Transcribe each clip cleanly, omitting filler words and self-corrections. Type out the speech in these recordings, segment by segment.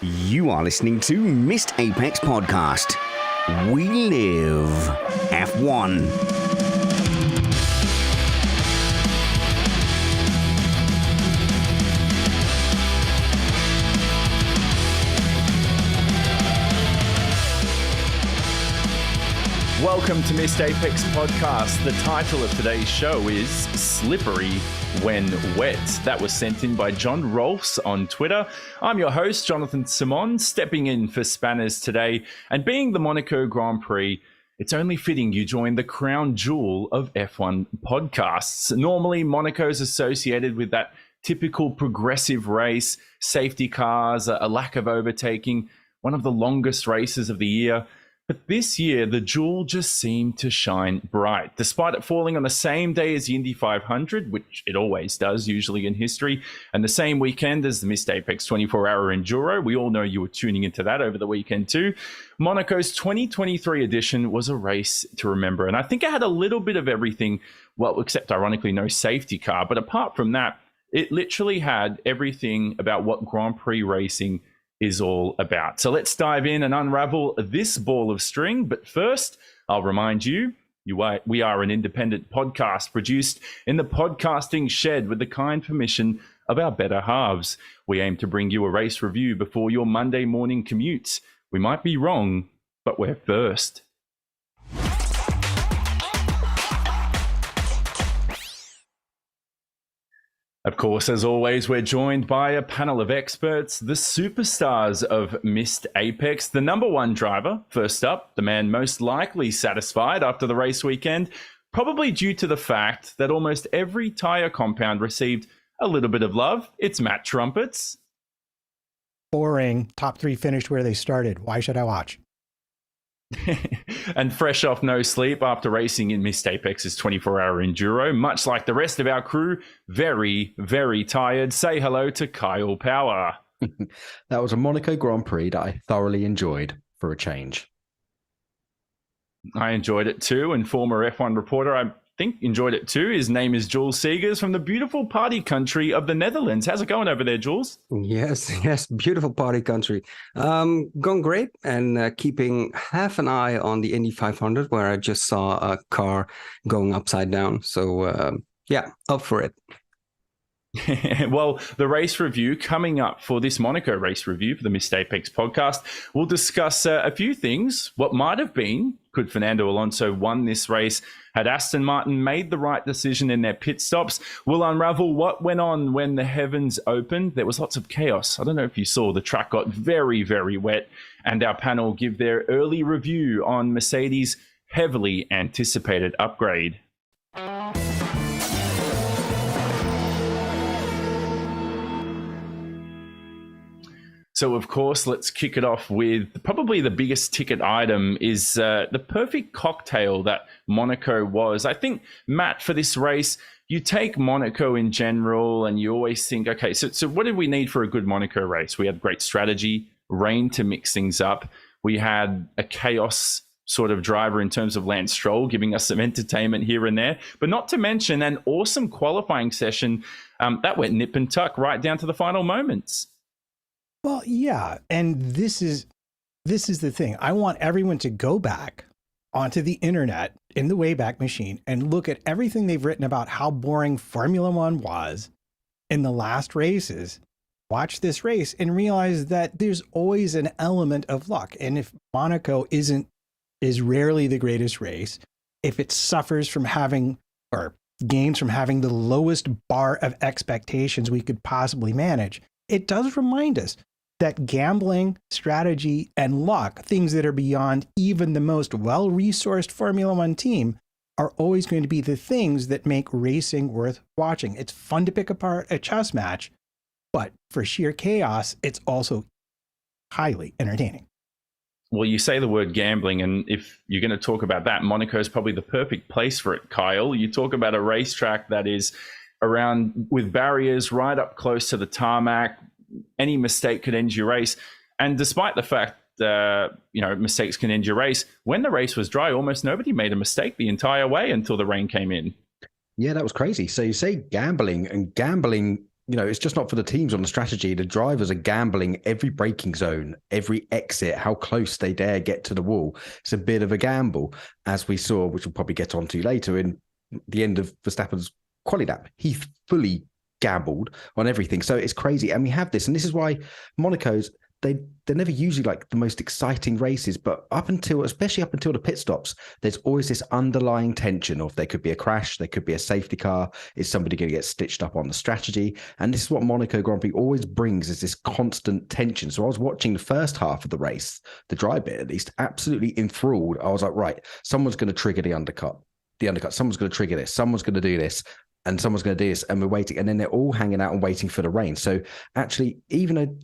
You are listening to Missed Apex Podcast. We live F1. Welcome to Missed Apex Podcast. The title of today's show is Slippery When Wet. That was sent in by John Rolfs on Twitter. I'm your host, Jonathan Simon, stepping in for Spanners today. And being the Monaco Grand Prix, it's only fitting you join the crown jewel of F1 podcasts. Normally, Monaco is associated with that typical progressive race, safety cars, a lack of overtaking, one of the longest races of the year. But this year, the jewel just seemed to shine bright. Despite it falling on the same day as the Indy 500, which it always does, usually in history, and the same weekend as the Missed Apex 24-hour Enduro. We all know you were tuning into that over the weekend too. Monaco's 2023 edition was a race to remember. And I think it had a little bit of everything, well, except ironically no safety car. But apart from that, it literally had everything about what Grand Prix racing is all about. So let's dive in and unravel this ball of string. But first, I'll remind you, we are an independent podcast produced in the podcasting shed with the kind permission of our better halves. We aim to bring you a race review before your Monday morning commutes. We might be wrong, but we're first. Of course, as always, we're joined by a panel of experts, the superstars of Missed Apex, the number one driver. First up, the man most likely satisfied after the race weekend, probably due to the fact that almost every tyre compound received a little bit of love. It's Matt Trumpets. Boring. Top three finished where they started. Why should I watch? And fresh off no sleep after racing in Missed Apex's 24-hour Enduro, much like the rest of our crew, very, very tired. Say hello to Kyle Power. That was a Monaco Grand Prix that I thoroughly enjoyed for a change. I enjoyed it too, and former F1 reporter, I think, enjoyed it too. His name is Jules Seegers from the beautiful party country of the Netherlands. How's it going over there, Jules? Yes, beautiful party country. Going great, and keeping half an eye on the Indy 500, where I just saw a car going upside down. So, yeah, up for it. Well, the race review coming up for this Monaco race review for the Missed Apex podcast, we'll discuss a few things. What might have been, could Fernando Alonso won this race? Had Aston Martin made the right decision in their pit stops? We'll unravel what went on when the heavens opened. There was lots of chaos. I don't know if you saw, the track got very, very wet. And our panel give their early review on Mercedes' heavily anticipated upgrade. So, of course, let's kick it off with probably the biggest ticket item is the perfect cocktail that Monaco was. I think, Matt, for this race, you take Monaco in general and you always think, okay, so what did we need for a good Monaco race? We had great strategy, rain to mix things up. We had a chaos sort of driver in terms of Lance Stroll, giving us some entertainment here and there, but not to mention an awesome qualifying session that went nip and tuck right down to the final moments. Well, yeah, and this is the thing. I want everyone to go back onto the internet in the Wayback Machine and look at everything they've written about how boring Formula One was in the last races. Watch this race and realize that there's always an element of luck. And if Monaco is rarely the greatest race, if it suffers from having or gains from having the lowest bar of expectations we could possibly manage, it does remind us that gambling, strategy, and luck, things that are beyond even the most well-resourced Formula One team, are always going to be the things that make racing worth watching. It's fun to pick apart a chess match, but for sheer chaos, it's also highly entertaining. Well, you say the word gambling, and if you're going to talk about that, Monaco is probably the perfect place for it, Kyle. You talk about a racetrack that is around with barriers right up close to the tarmac. Any mistake could end your race. And despite the fact mistakes can end your race, when the race was dry, almost nobody made a mistake the entire way until the rain came in. Yeah, that was crazy. So you say gambling, and gambling it's just not for the teams on the strategy. The drivers are gambling every braking zone, every exit, how close they dare get to the wall. It's a bit of a gamble, as we saw, which we'll probably get onto later in the end of Verstappen's quali lap. He fully gambled on everything. So it's crazy. And we have this, and this is why Monaco's, they're never usually like the most exciting races, but especially up until the pit stops, there's always this underlying tension of there could be a crash, there could be a safety car, is somebody going to get stitched up on the strategy? And this is what Monaco Grand Prix always brings, is this constant tension. So I was watching the first half of the race, the dry bit at least, absolutely enthralled. I was like, right, someone's going to trigger the undercut, someone's going to trigger this, someone's going to do this, and someone's going to do this, and we're waiting. And then they're all hanging out and waiting for the rain. So actually, even though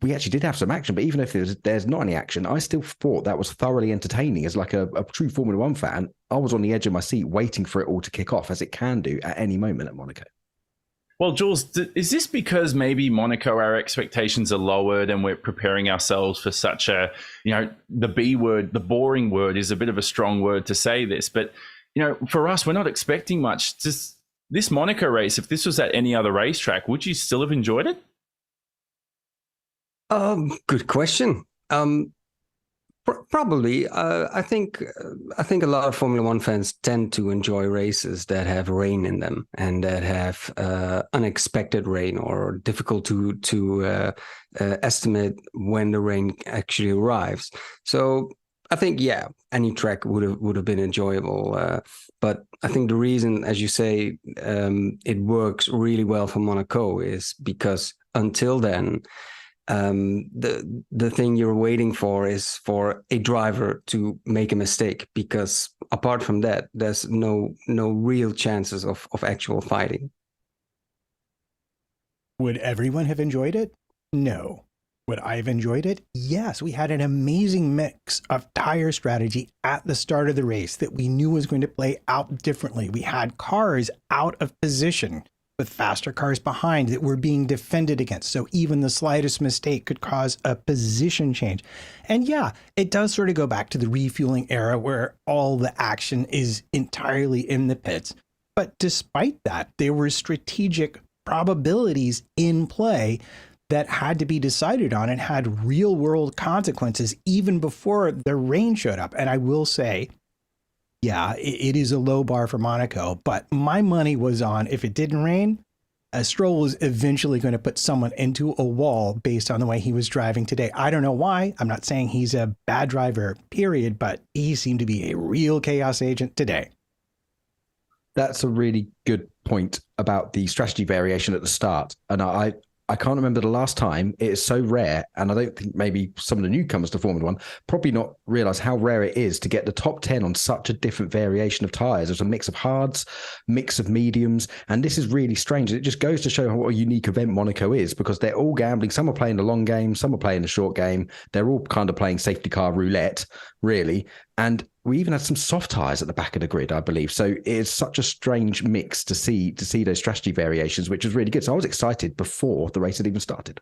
we actually did have some action, but even if there's not any action, I still thought that was thoroughly entertaining. As like a true Formula One fan, I was on the edge of my seat waiting for it all to kick off, as it can do at any moment at Monaco. Well, Jules, is this because maybe Monaco, our expectations are lowered and we're preparing ourselves for such a, the B word, the boring word is a bit of a strong word to say this, but, for us, we're not expecting much. Just this Monaco race, if this was at any other racetrack, would you still have enjoyed it? Good question. Probably. I think a lot of Formula One fans tend to enjoy races that have rain in them and that have unexpected rain, or difficult to estimate when the rain actually arrives. So I think, any track would have been enjoyable. But I think the reason, as you say, it works really well for Monaco is because until then, the thing you're waiting for is for a driver to make a mistake, because apart from that, there's no real chances of actual fighting. Would everyone have enjoyed it? No. Would I have enjoyed it? Yes. We had an amazing mix of tire strategy at the start of the race that we knew was going to play out differently. We had cars out of position with faster cars behind that were being defended against. So even the slightest mistake could cause a position change. And it does sort of go back to the refueling era where all the action is entirely in the pits. But despite that, there were strategic probabilities in play that had to be decided on and had real world consequences even before the rain showed up. And I will say, it is a low bar for Monaco, but my money was on, if it didn't rain, Stroll was eventually going to put someone into a wall based on the way he was driving today. I don't know why. I'm not saying he's a bad driver, period, but he seemed to be a real chaos agent today. That's a really good point about the strategy variation at the start. And I can't remember the last time. It is so rare, and I don't think maybe some of the newcomers to Formula One probably not realize how rare it is to get the top 10 on such a different variation of tyres. There's a mix of hards, mix of mediums, and this is really strange. It just goes to show what a unique event Monaco is, because they're all gambling. Some are playing the long game, some are playing the short game. They're all kind of playing safety car roulette, really. And we even had some soft tyres at the back of the grid, I believe. So it's such a strange mix to see those strategy variations, which was really good. So I was excited before the race had even started.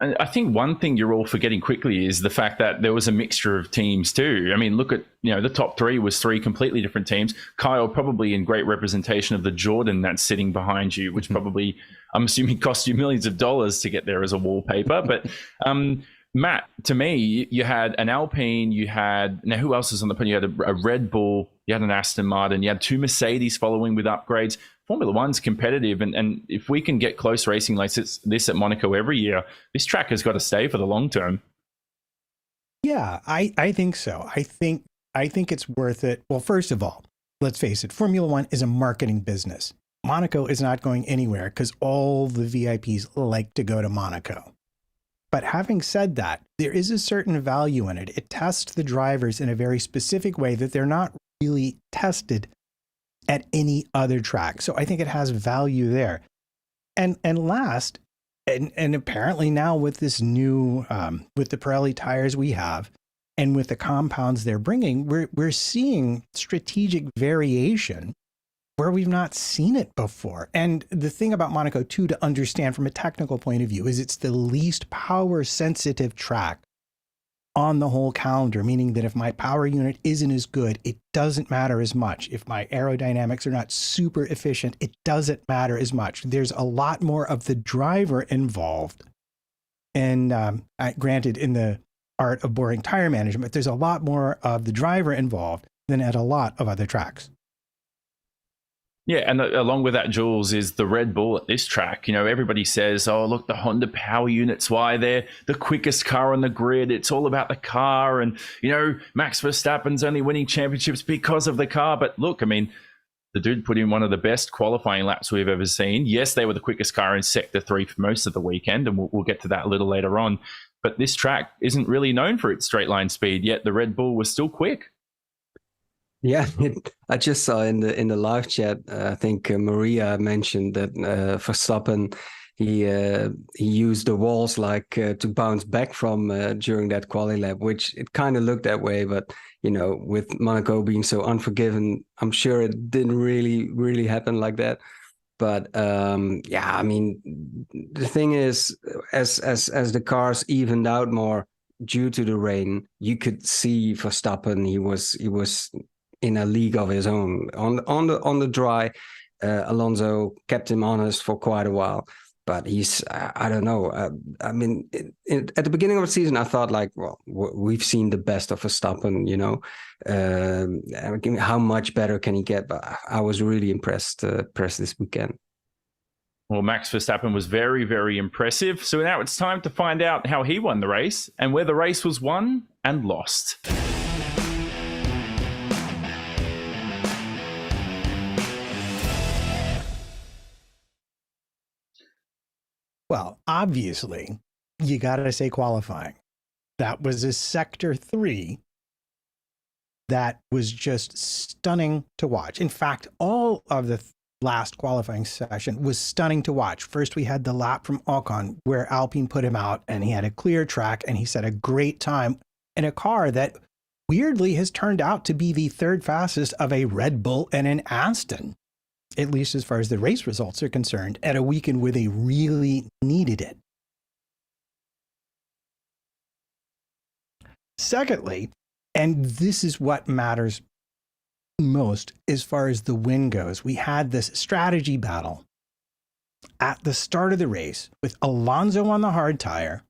And I think one thing you're all forgetting quickly is the fact that there was a mixture of teams too. I mean, look at, the top three was three completely different teams. Kyle probably in great representation of the Jordan that's sitting behind you, which probably, I'm assuming, cost you millions of dollars to get there as a wallpaper. But Matt, to me, you had an Alpine, now who else is on the podium? You had a Red Bull, you had an Aston Martin, you had two Mercedes following with upgrades. Formula One's competitive, and if we can get close racing like this at Monaco every year, this track has got to stay for the long term. Yeah, I think so. I think it's worth it. Well, first of all, let's face it, Formula One is a marketing business. Monaco is not going anywhere because all the VIPs like to go to Monaco. But having said that, there is a certain value in it. It tests the drivers in a very specific way that they're not really tested at any other track. So I think it has value there. And last, and apparently now with this new, with the Pirelli tires we have, and with the compounds they're bringing, we're seeing strategic variation where we've not seen it before. And the thing about Monaco too, to understand from a technical point of view, is it's the least power sensitive track on the whole calendar, meaning that if my power unit isn't as good, it doesn't matter as much. If my aerodynamics are not super efficient, it doesn't matter as much. There's a lot more of the driver involved. And granted, in the art of boring tire management, there's a lot more of the driver involved than at a lot of other tracks. Yeah, and along with that, Jules, is the Red Bull at this track. You know, everybody says, oh, look, the Honda power units, why they're the quickest car on the grid. It's all about the car. And, you know, Max Verstappen's only winning championships because of the car. But look, I mean, the dude put in one of the best qualifying laps we've ever seen. Yes, they were the quickest car in Sector 3 for most of the weekend, and we'll get to that a little later on. But this track isn't really known for its straight line speed, yet the Red Bull was still quick. Yeah, I just saw in the live chat. I think Maria mentioned that Verstappen he used the walls like to bounce back from during that quali lap, which it kind of looked that way. But you know, with Monaco being so unforgiving, I'm sure it didn't really happen like that. But yeah, I mean, the thing is, as the cars evened out more due to the rain, you could see Verstappen. He was in a league of his own. On the dry, Alonso kept him honest for quite a while. But he's, I don't know. I mean, at the beginning of the season, I thought like, well, we've seen the best of Verstappen, you know. How much better can he get? But I was really impressed this weekend. Well, Max Verstappen was very, very impressive. So now it's time to find out how he won the race and where the race was won and lost. Well, obviously, you got to say qualifying. That was a Sector 3 that was just stunning to watch. In fact, all of the last qualifying session was stunning to watch. First, we had the lap from Ocon where Alpine put him out and he had a clear track and he set a great time in a car that weirdly has turned out to be the third fastest of a Red Bull and an Aston, at least as far as the race results are concerned, at a weekend where they really needed it. Secondly, and this is what matters most as far as the win goes, we had this strategy battle at the start of the race with Alonso on the hard tire,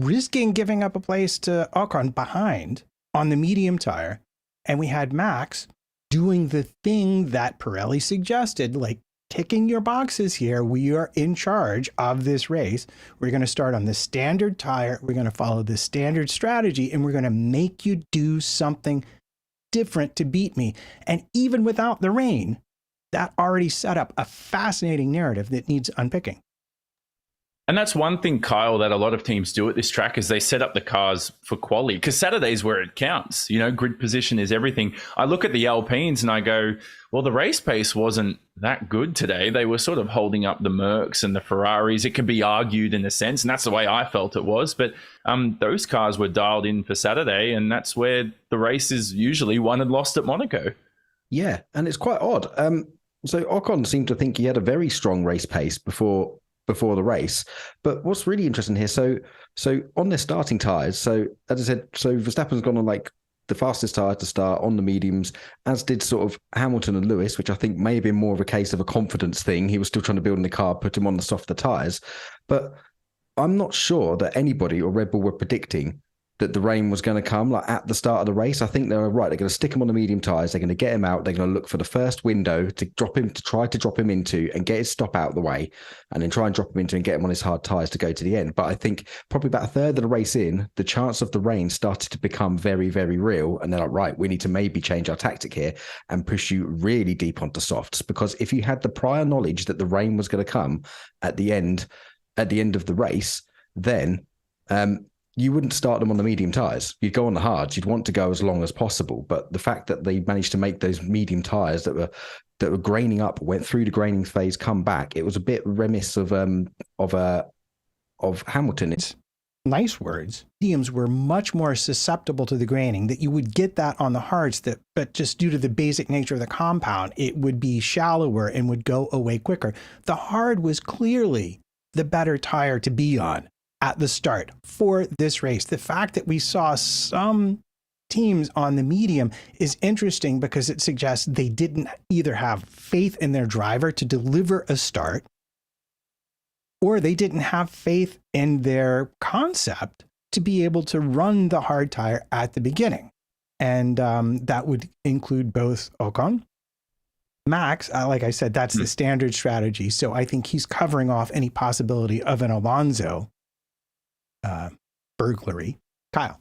risking giving up a place to Ocon behind on the medium tire, and we had Max doing the thing that Pirelli suggested, like ticking your boxes here. We are in charge of this race. We're going to start on the standard tire. We're going to follow the standard strategy, and we're going to make you do something different to beat me. And even without the rain, that already set up a fascinating narrative that needs unpicking. And that's one thing, Kyle, that a lot of teams do at this track is they set up the cars for quali, because Saturday's where it counts. You know, grid position is everything. I look at the Alpines and I go, well, the race pace wasn't that good today. They were sort of holding up the Mercs and the Ferraris. It could be argued in a sense, and that's the way I felt it was. But those cars were dialed in for Saturday, and that's where the race is usually won and lost at Monaco. Yeah, and it's quite odd. So Ocon seemed to think he had a very strong race pace before the race. But what's really interesting here, so on their starting tyres, so as I said, so Verstappen's gone on like the fastest tyre to start on the mediums, as did sort of Hamilton and Lewis, which I think may have been more of a case of a confidence thing. He was still trying to build in the car, put him on the softer tyres. But I'm not sure that anybody or Red Bull were predicting that the rain was going to come like at the start of the race. I think they were right. They're going to stick him on the medium tyres. They're going to get him out. They're going to look for the first window to try to drop him into and get his stop out of the way, and then try and drop him into and get him on his hard tyres to go to the end. But I think probably about a third of the race in, the chance of the rain started to become very, very real. And they're like, right, we need to maybe change our tactic here and push you really deep onto softs. Because if you had the prior knowledge that the rain was going to come at the end of the race, then you wouldn't start them on the medium tyres. You'd go on the hards. You'd want to go as long as possible. But the fact that they managed to make those medium tyres that were graining up, went through the graining phase, come back, it was a bit remiss of Hamilton. It's nice words. Mediums were much more susceptible to the graining, that you would get that on the hards, but just due to the basic nature of the compound, it would be shallower and would go away quicker. The hard was clearly the better tire to be on at the start for this race. The fact that we saw some teams on the medium is interesting because it suggests they didn't either have faith in their driver to deliver a start, or they didn't have faith in their concept to be able to run the hard tire at the beginning. And that would include both Ocon. Max, like I said, that's the standard strategy. So I think he's covering off any possibility of an Alonso burglary. Kyle.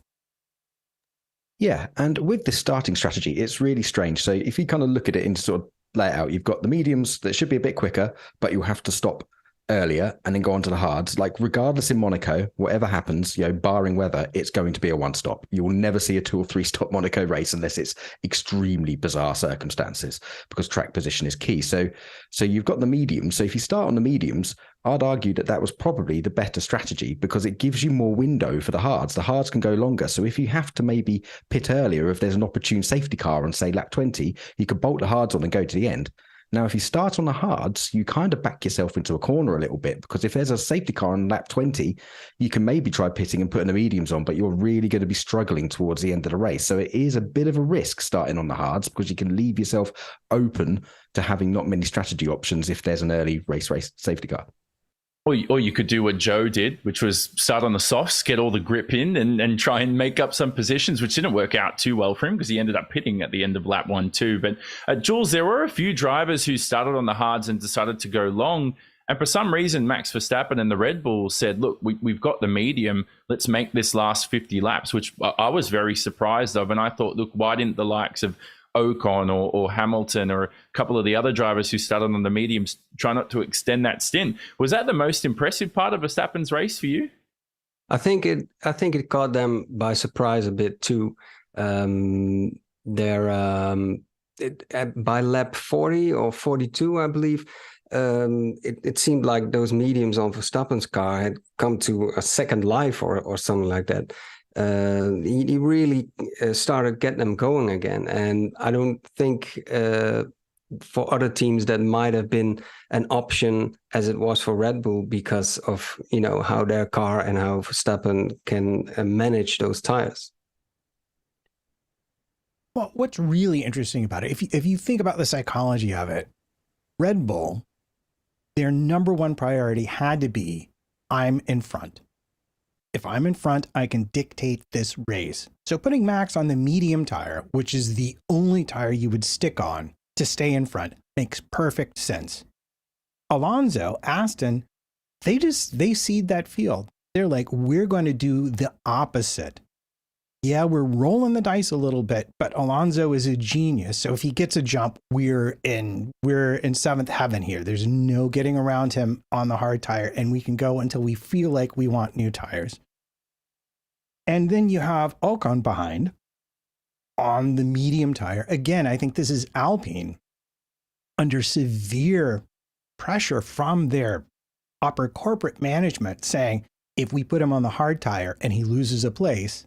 Yeah, and with this starting strategy, it's really strange. So if you kind of look at it in sort of layout, you've got the mediums that should be a bit quicker, but you'll have to stop earlier and then go on to the hards. Like regardless in Monaco, whatever happens, barring weather, it's going to be a one stop. You will never see a 2 or 3 stop Monaco race unless it's extremely bizarre circumstances, because track position is key. So you've got the mediums. So if you start on the mediums, I'd argue that was probably the better strategy because it gives you more window for the hards. The hards can go longer. So if you have to maybe pit earlier, if there's an opportune safety car on say lap 20, you could bolt the hards on and go to the end. Now, if you start on the hards, you kind of back yourself into a corner a little bit, because if there's a safety car on lap 20, you can maybe try pitting and putting the mediums on, but you're really going to be struggling towards the end of the race. So it is a bit of a risk starting on the hards because you can leave yourself open to having not many strategy options if there's an early race safety car. Or you could do what Joe did, which was start on the softs, get all the grip in and try and make up some positions, which didn't work out too well for him because he ended up pitting at the end of lap 1 too. But Jules, there were a few drivers who started on the hards and decided to go long. And for some reason, Max Verstappen and the Red Bull said, look, we've got the medium. Let's make this last 50 laps, which I was very surprised of. And I thought, look, why didn't the likes of Ocon or Hamilton or a couple of the other drivers who started on the mediums try not to extend that stint? Was that the most impressive part of Verstappen's race for you? I think it caught them by surprise a bit too. By lap 40 or 42, I believe, it seemed like those mediums on Verstappen's car had come to a second life or something like that. He really started getting them going again. And I don't think for other teams that might have been an option as it was for Red Bull because of, how their car and how Verstappen can manage those tires. Well, what's really interesting about it, if you think about the psychology of it, Red Bull, their number one priority had to be, I'm in front. If I'm in front, I can dictate this race. So putting Max on the medium tire, which is the only tire you would stick on to stay in front, makes perfect sense. Alonso, Aston, they seed that field. They're like, we're going to do the opposite. Yeah, we're rolling the dice a little bit, but Alonso is a genius. So if he gets a jump, we're in seventh heaven here. There's no getting around him on the hard tire, and we can go until we feel like we want new tires. And then you have Ocon behind on the medium tire. Again, I think this is Alpine under severe pressure from their upper corporate management saying, if we put him on the hard tire and he loses a place,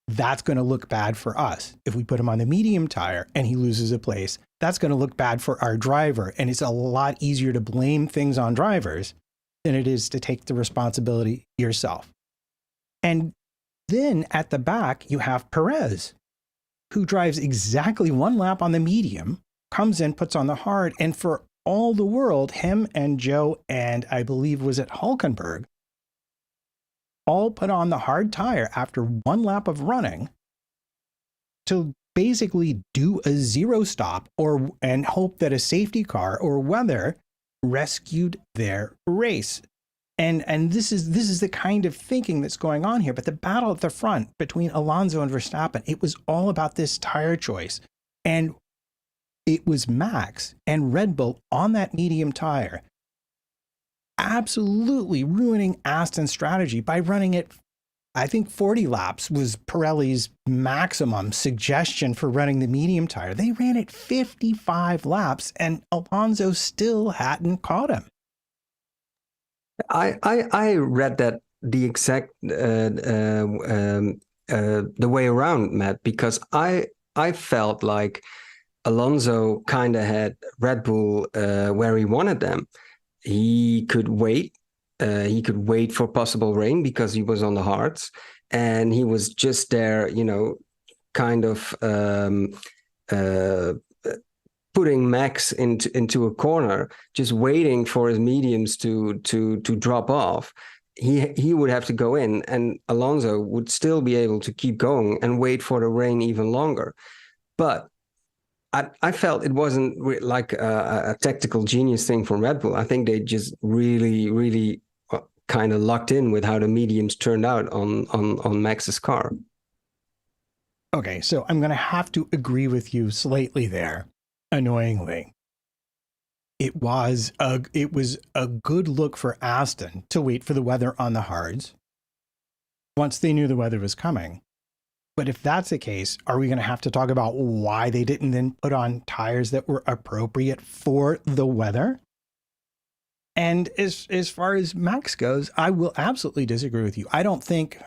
that's going to look bad for us. If we put him on the medium tire and he loses a place, that's going to look bad for our driver. And it's a lot easier to blame things on drivers than it is to take the responsibility yourself. And then at the back, you have Perez, who drives exactly one lap on the medium, comes in, puts on the hard, and for all the world, him and Joe and I believe was it Hülkenberg, all put on the hard tire after one lap of running to basically do a zero stop and hope that a safety car or weather rescued their race. And this is the kind of thinking that's going on here. But the battle at the front between Alonso and Verstappen, it was all about this tire choice. And it was Max and Red Bull on that medium tire absolutely ruining Aston's strategy by running it. I think 40 laps was Pirelli's maximum suggestion for running the medium tire. They ran it 55 laps and Alonso still hadn't caught him. I read that the exact the way around, Matt, because I felt like Alonso kind of had Red Bull where he wanted them. He could wait he could wait for possible rain because he was on the hards, and he was just there, kind of putting Max into a corner, just waiting for his mediums to drop off. He would have to go in, and Alonso would still be able to keep going and wait for the rain even longer. But I felt it wasn't like a tactical genius thing from Red Bull. I think they just really, really kind of locked in with how the mediums turned out on Max's car. Okay, so I'm going to have to agree with you slightly there, annoyingly. It was a good look for Aston to wait for the weather on the hards once they knew the weather was coming. But if that's the case, are we going to have to talk about why they didn't then put on tires that were appropriate for the weather? And as far as Max goes, I will absolutely disagree with you. I don't think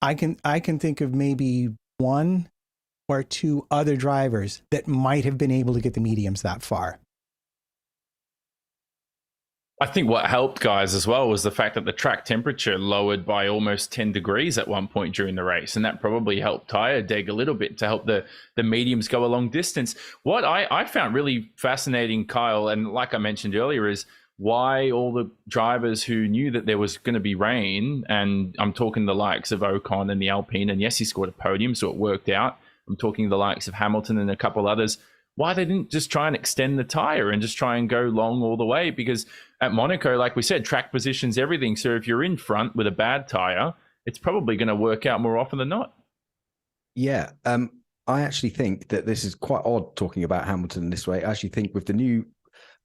I can think of maybe one or two other drivers that might have been able to get the mediums that far. I think what helped guys as well was the fact that the track temperature lowered by almost 10 degrees at one point during the race. And that probably helped tire deg a little bit to help the mediums go a long distance. What I found really fascinating, Kyle, and like I mentioned earlier, is why all the drivers who knew that there was going to be rain, and I'm talking the likes of Ocon and the Alpine, and yes, he scored a podium, so it worked out. I'm talking the likes of Hamilton and a couple others. Why they didn't just try and extend the tire and just try and go long all the way? Because at Monaco, like we said, track position's everything. So if you're in front with a bad tire, it's probably going to work out more often than not. Yeah. I actually think that this is quite odd talking about Hamilton in this way. I actually think with the new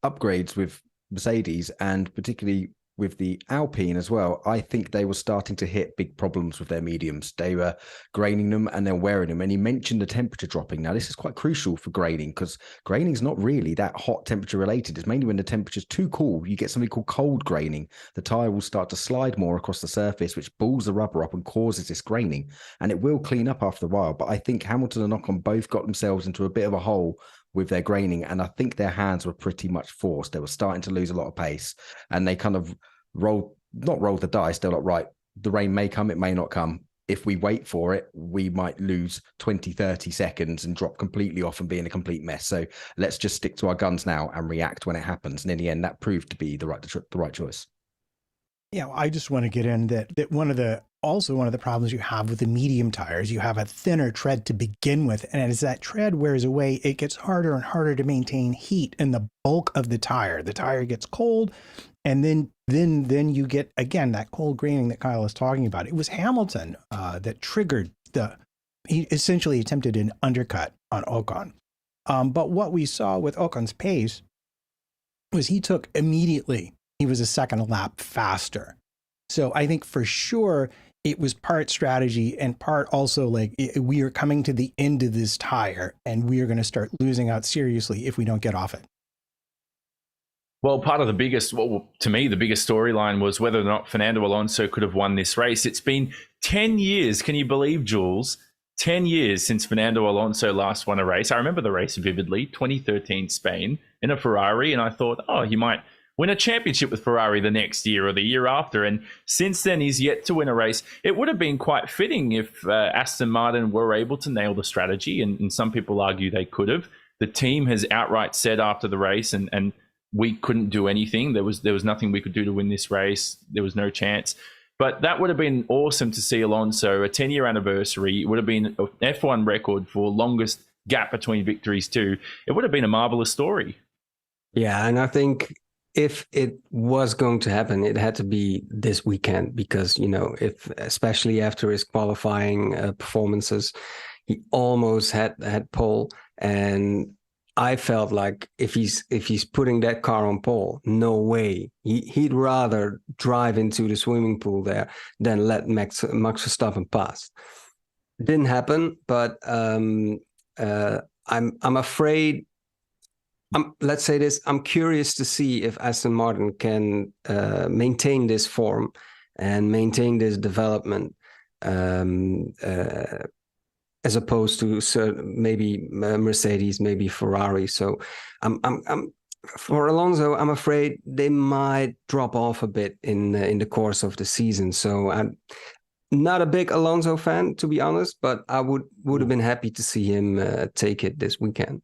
upgrades with Mercedes, and particularly with the Alpine as well, I think they were starting to hit big problems with their mediums. They were graining them and then wearing them. And he mentioned the temperature dropping. Now, this is quite crucial for graining, because graining is not really that hot temperature related. It's mainly when the temperature is too cool. You get something called cold graining. The tire will start to slide more across the surface, which balls the rubber up and causes this graining. And it will clean up after a while. But I think Hamilton and Ocon both got themselves into a bit of a hole with their graining, and I think their hands were pretty much forced. They were starting to lose a lot of pace, and they kind of rolled the dice. They're like, right, the rain may come, it may not come. If we wait for it, we might lose 20, 30 seconds and drop completely off and be in a complete mess. So let's just stick to our guns now and react when it happens. And in the end, that proved to be the right choice. Yeah, I just want to get in that one of the problems you have with the medium tires, you have a thinner tread to begin with, and as that tread wears away, it gets harder and harder to maintain heat in the bulk of the tire. The tire gets cold, and then you get, again, that cold graining that Kyle is talking about. It was Hamilton that triggered he essentially attempted an undercut on Ocon. But what we saw with Ocon's pace was he was a second lap faster. So I think for sure it was part strategy and part also like we are coming to the end of this tire and we are going to start losing out seriously if we don't get off it. Well, part of the biggest storyline was whether or not Fernando Alonso could have won this race. It's been 10 years. Can you believe, Jules? 10 years since Fernando Alonso last won a race. I remember the race vividly, 2013 Spain in a Ferrari. And I thought, he might win a championship with Ferrari the next year or the year after. And since then, he's yet to win a race. It would have been quite fitting if Aston Martin were able to nail the strategy. And some people argue they could have. The team has outright said after the race, and we couldn't do anything. There was nothing we could do to win this race. There was no chance. But that would have been awesome to see Alonso, a 10-year anniversary. It would have been an F1 record for longest gap between victories too. It would have been a marvelous story. Yeah, and I think if it was going to happen, it had to be this weekend because, if especially after his qualifying performances, he almost had pole. And I felt like if he's putting that car on pole, no way. He'd rather drive into the swimming pool there than let Max Verstappen pass. It didn't happen, but I'm afraid. Let's say this. I'm curious to see if Aston Martin can maintain this form and maintain this development. As opposed to maybe Mercedes, maybe Ferrari. So I'm For Alonso, I'm afraid they might drop off a bit in the course of the season. So I'm not a big Alonso fan, to be honest, but I would have been happy to see him take it this weekend.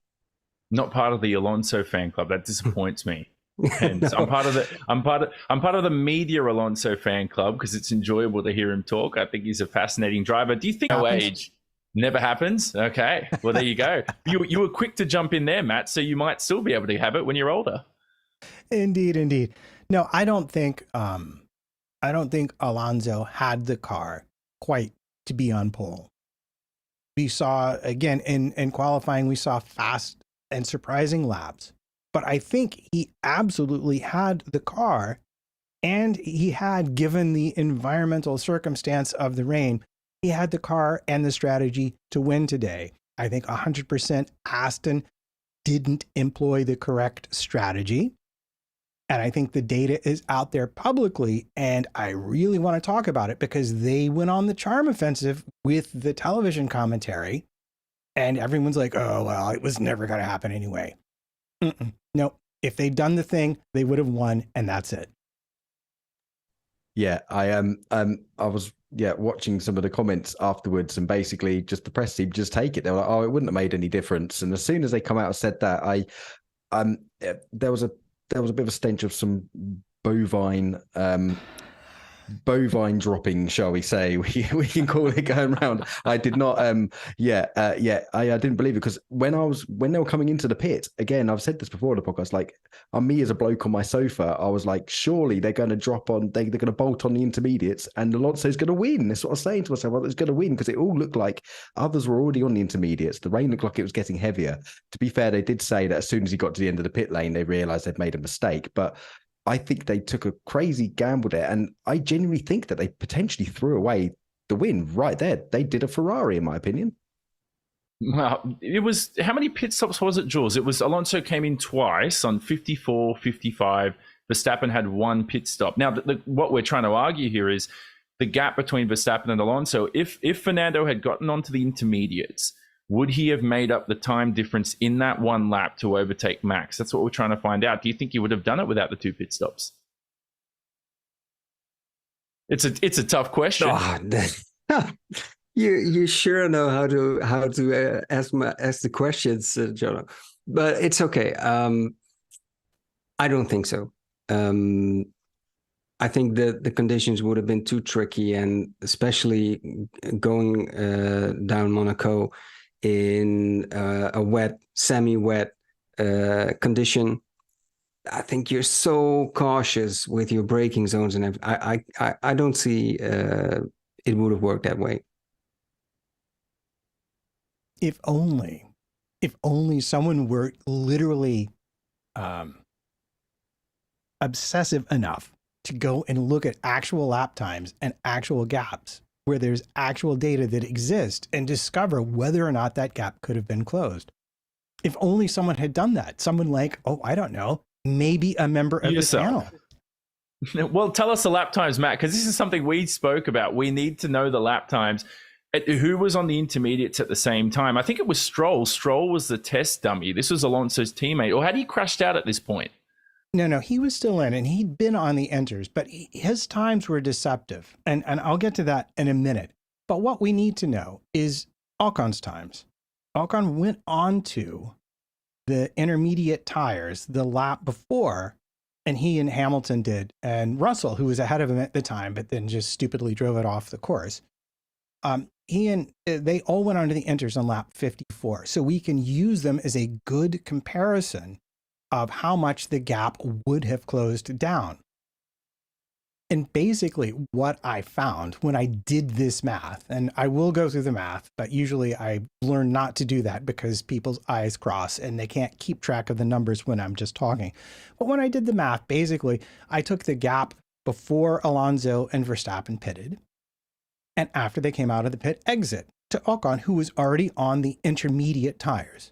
Not part of the Alonso fan club. That disappoints me. And No. I'm part of the media Alonso fan club because it's enjoyable to hear him talk. I think he's a fascinating driver. Do you think no age never happens? Okay, well there you go. You were quick to jump in there, Matt. So you might still be able to have it when you're older. Indeed. No, I don't think Alonso had the car quite to be on pole. We saw again in qualifying, we saw fast and surprising laps. But I think he absolutely had the car, and he had, given the environmental circumstance of the rain, he had the car and the strategy to win today. I think 100% Aston didn't employ the correct strategy. And I think the data is out there publicly, and I really want to talk about it because they went on the charm offensive with the television commentary, and everyone's like, oh, well, it was never going to happen anyway. No, if they'd done the thing, they would have won, and that's it. Yeah, I was watching some of the comments afterwards, and basically just the press team just take it. They were like, oh, it wouldn't have made any difference. And as soon as they come out and said that, there was a bit of a stench of some bovine dropping, shall we say? We can call it going around. I did not. I didn't believe it because when they were coming into the pit again, I've said this before in the podcast. Like, me as a bloke on my sofa, I was like, surely they're going to drop on. They're going to bolt on the intermediates, and Alonso's going to win. That's what I was saying to myself. Well, it's going to win because it all looked like others were already on the intermediates. The rain looked like it was getting heavier. To be fair, they did say that as soon as he got to the end of the pit lane, they realised they'd made a mistake, but I think they took a crazy gamble there, and I genuinely think that they potentially threw away the win right there. They did a Ferrari, in my opinion. Well, it was, how many pit stops was it, Jules? It was Alonso came in twice on 54, 55. Verstappen had one pit stop. Now, what we're trying to argue here is the gap between Verstappen and Alonso. If Fernando had gotten onto the intermediates, would he have made up the time difference in that one lap to overtake Max? That's what we're trying to find out. Do you think he would have done it without the two pit stops? It's a tough question. Oh, you sure know how to ask the questions, Jonno. But it's okay. I don't think so. I think the conditions would have been too tricky, and especially going down Monaco in a wet, semi-wet condition. I think you're so cautious with your braking zones, and I don't see it would have worked that way. If only someone were literally obsessive enough to go and look at actual lap times and actual gaps where there's actual data that exists and discover whether or not that gap could have been closed. If only someone had done that. Someone like, I don't know, maybe a member of the panel. Well, tell us the lap times, Matt, because this is something we spoke about. We need to know the lap times. Who was on the intermediates at the same time? I think it was Stroll. Stroll was the test dummy. This was Alonso's teammate. Or had he crashed out at this point? No, he was still in, and he'd been on the enters, but his times were deceptive. And I'll get to that in a minute. But what we need to know is Ocon's times. Ocon went on to the intermediate tires the lap before, and he and Hamilton did. And Russell, who was ahead of him at the time, but then just stupidly drove it off the course, they all went on to the enters on lap 54. So we can use them as a good comparison of how much the gap would have closed down. And basically what I found when I did this math, and I will go through the math, but usually I learn not to do that because people's eyes cross and they can't keep track of the numbers when I'm just talking. But when I did the math, basically I took the gap before Alonso and Verstappen pitted, and after they came out of the pit exit to Ocon, who was already on the intermediate tires.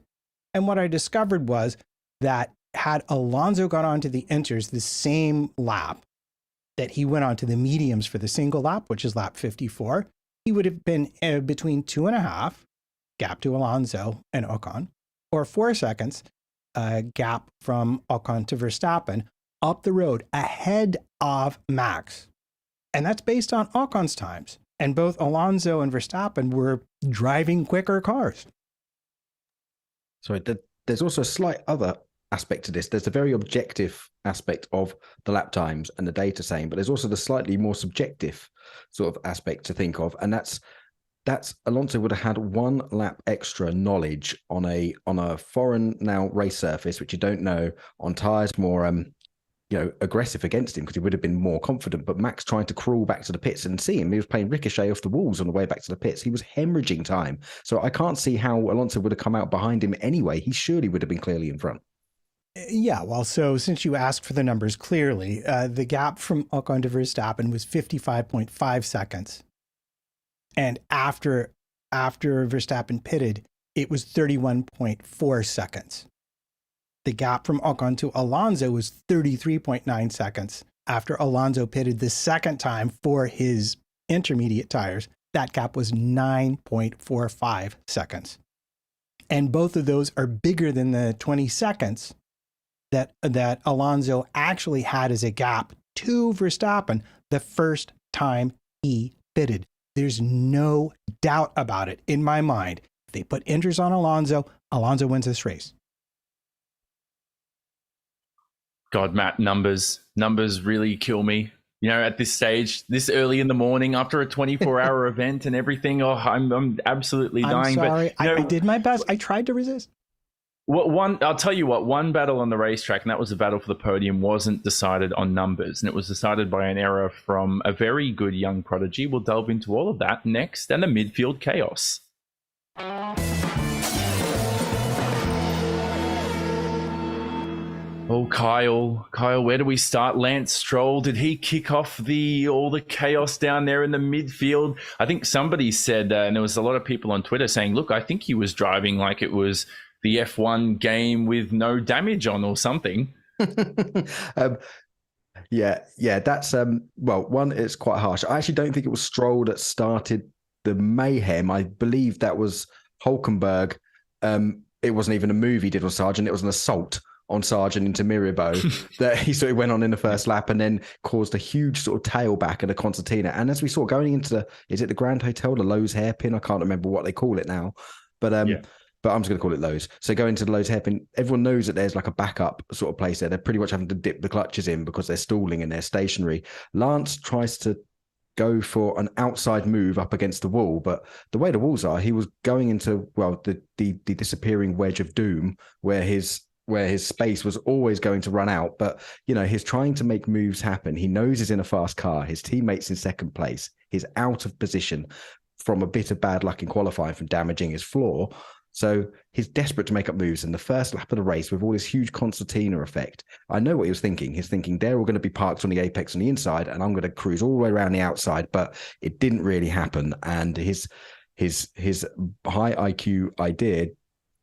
And what I discovered was that had Alonso gone on to the inters the same lap that he went on to the mediums for the single lap, which is lap 54, he would have been between 2.5 gap to Alonso and Ocon, or 4 seconds gap from Ocon to Verstappen up the road ahead of Max. And that's based on Ocon's times. And both Alonso and Verstappen were driving quicker cars. Sorry, there's also a slight other aspect to this. There's a very objective aspect of the lap times and the data saying, but there's also the slightly more subjective sort of aspect to think of, and that's Alonso would have had 1 lap extra knowledge on a foreign now race surface, which you don't know, on tyres more aggressive against him, because he would have been more confident. But Max trying to crawl back to the pits and see him, he was playing ricochet off the walls on the way back to the pits. He was hemorrhaging time. So I can't see how Alonso would have come out behind him anyway. He surely would have been clearly in front. Yeah, well, so since you asked for the numbers clearly, the gap from Ocon to Verstappen was 55.5 seconds. And after Verstappen pitted, it was 31.4 seconds. The gap from Ocon to Alonso was 33.9 seconds. After Alonso pitted the second time for his intermediate tires, that gap was 9.45 seconds. And both of those are bigger than the 20 seconds that Alonso actually had as a gap to Verstappen the first time he pitted. There's no doubt about it in my mind. If they put inters on Alonso, Alonso wins this race. God, Matt, numbers really kill me. You know, at this stage, this early in the morning, after a 24-hour event and everything, I'm absolutely dying. I'm sorry, but, I did my best. I tried to resist. I'll tell you what, one battle on the racetrack, and that was the battle for the podium, wasn't decided on numbers, and it was decided by an error from a very good young prodigy. We'll delve into all of that next, and the Midfield Chaos. Oh, Kyle, where do we start? Lance Stroll, did he kick off all the chaos down there in the midfield? I think somebody said, and there was a lot of people on Twitter saying, look, I think he was driving like it was the F1 game with no damage on or something. Yeah, that's one, it's quite harsh. I actually don't think it was Stroll that started the mayhem. I believe that was Hulkenberg. It wasn't even a move he did on Sargent, it was an assault on Sargent into Mirabeau that he sort of went on in the first lap and then caused a huge sort of tailback at a concertina. And as we saw going into is it the Grand Hotel, the Lowe's hairpin? I can't remember what they call it now, but but I'm just going to call it Lowe's. So going to the Lowe's hairpin, everyone knows that there's like a backup sort of place there. They're pretty much having to dip the clutches in because they're stalling and they're stationary. Lance tries to go for an outside move up against the wall, but the way the walls are, he was going into, the disappearing wedge of doom where his space was always going to run out. But, he's trying to make moves happen. He knows he's in a fast car. His teammate's in second place. He's out of position from a bit of bad luck in qualifying from damaging his floor. So he's desperate to make up moves. And the first lap of the race, with all this huge concertina effect, I know what he was thinking. He's thinking they're all going to be parked on the apex on the inside, and I'm going to cruise all the way around the outside. But it didn't really happen. And his high IQ idea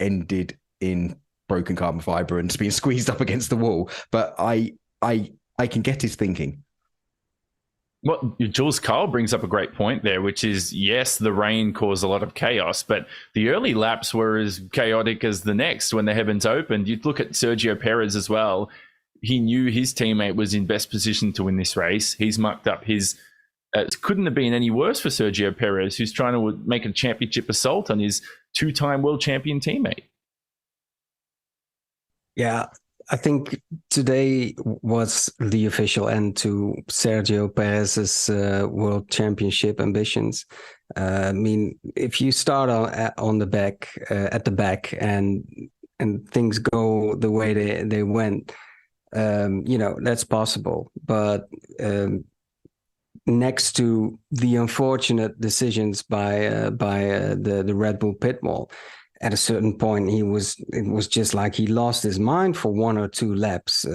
ended in broken carbon fiber and being squeezed up against the wall. But I can get his thinking. Well, Jules, Kyle brings up a great point there, which is, yes, the rain caused a lot of chaos, but the early laps were as chaotic as the next when the heavens opened. You'd look at Sergio Perez as well. He knew his teammate was in best position to win this race. He's mucked up his... it couldn't have been any worse for Sergio Perez, who's trying to make a championship assault on his two-time world champion teammate. Yeah, I think today was the official end to Sergio Perez's world championship ambitions. I mean, if you start on the back at the back and things go the way they went, that's possible. But next to the unfortunate decisions by the Red Bull pit wall, at a certain point, it was just like he lost his mind for one or two laps,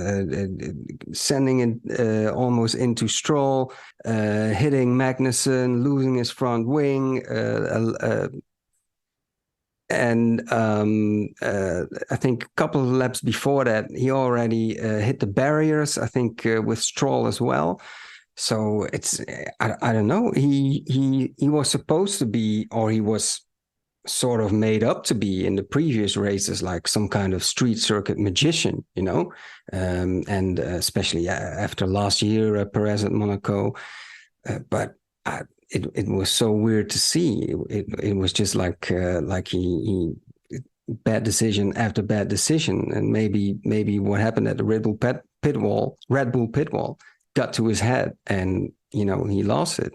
sending it almost into Stroll, hitting Magnussen, losing his front wing, and I think a couple of laps before that, he already hit the barriers, I think with Stroll as well. So it's, I don't know, he was supposed to be, or he was sort of made up to be in the previous races, like some kind of street circuit magician, and especially after last year, Perez at Monaco. But it was so weird to see. It was just like he bad decision after bad decision, and maybe what happened at the Red Bull pit wall got to his head, and he lost it.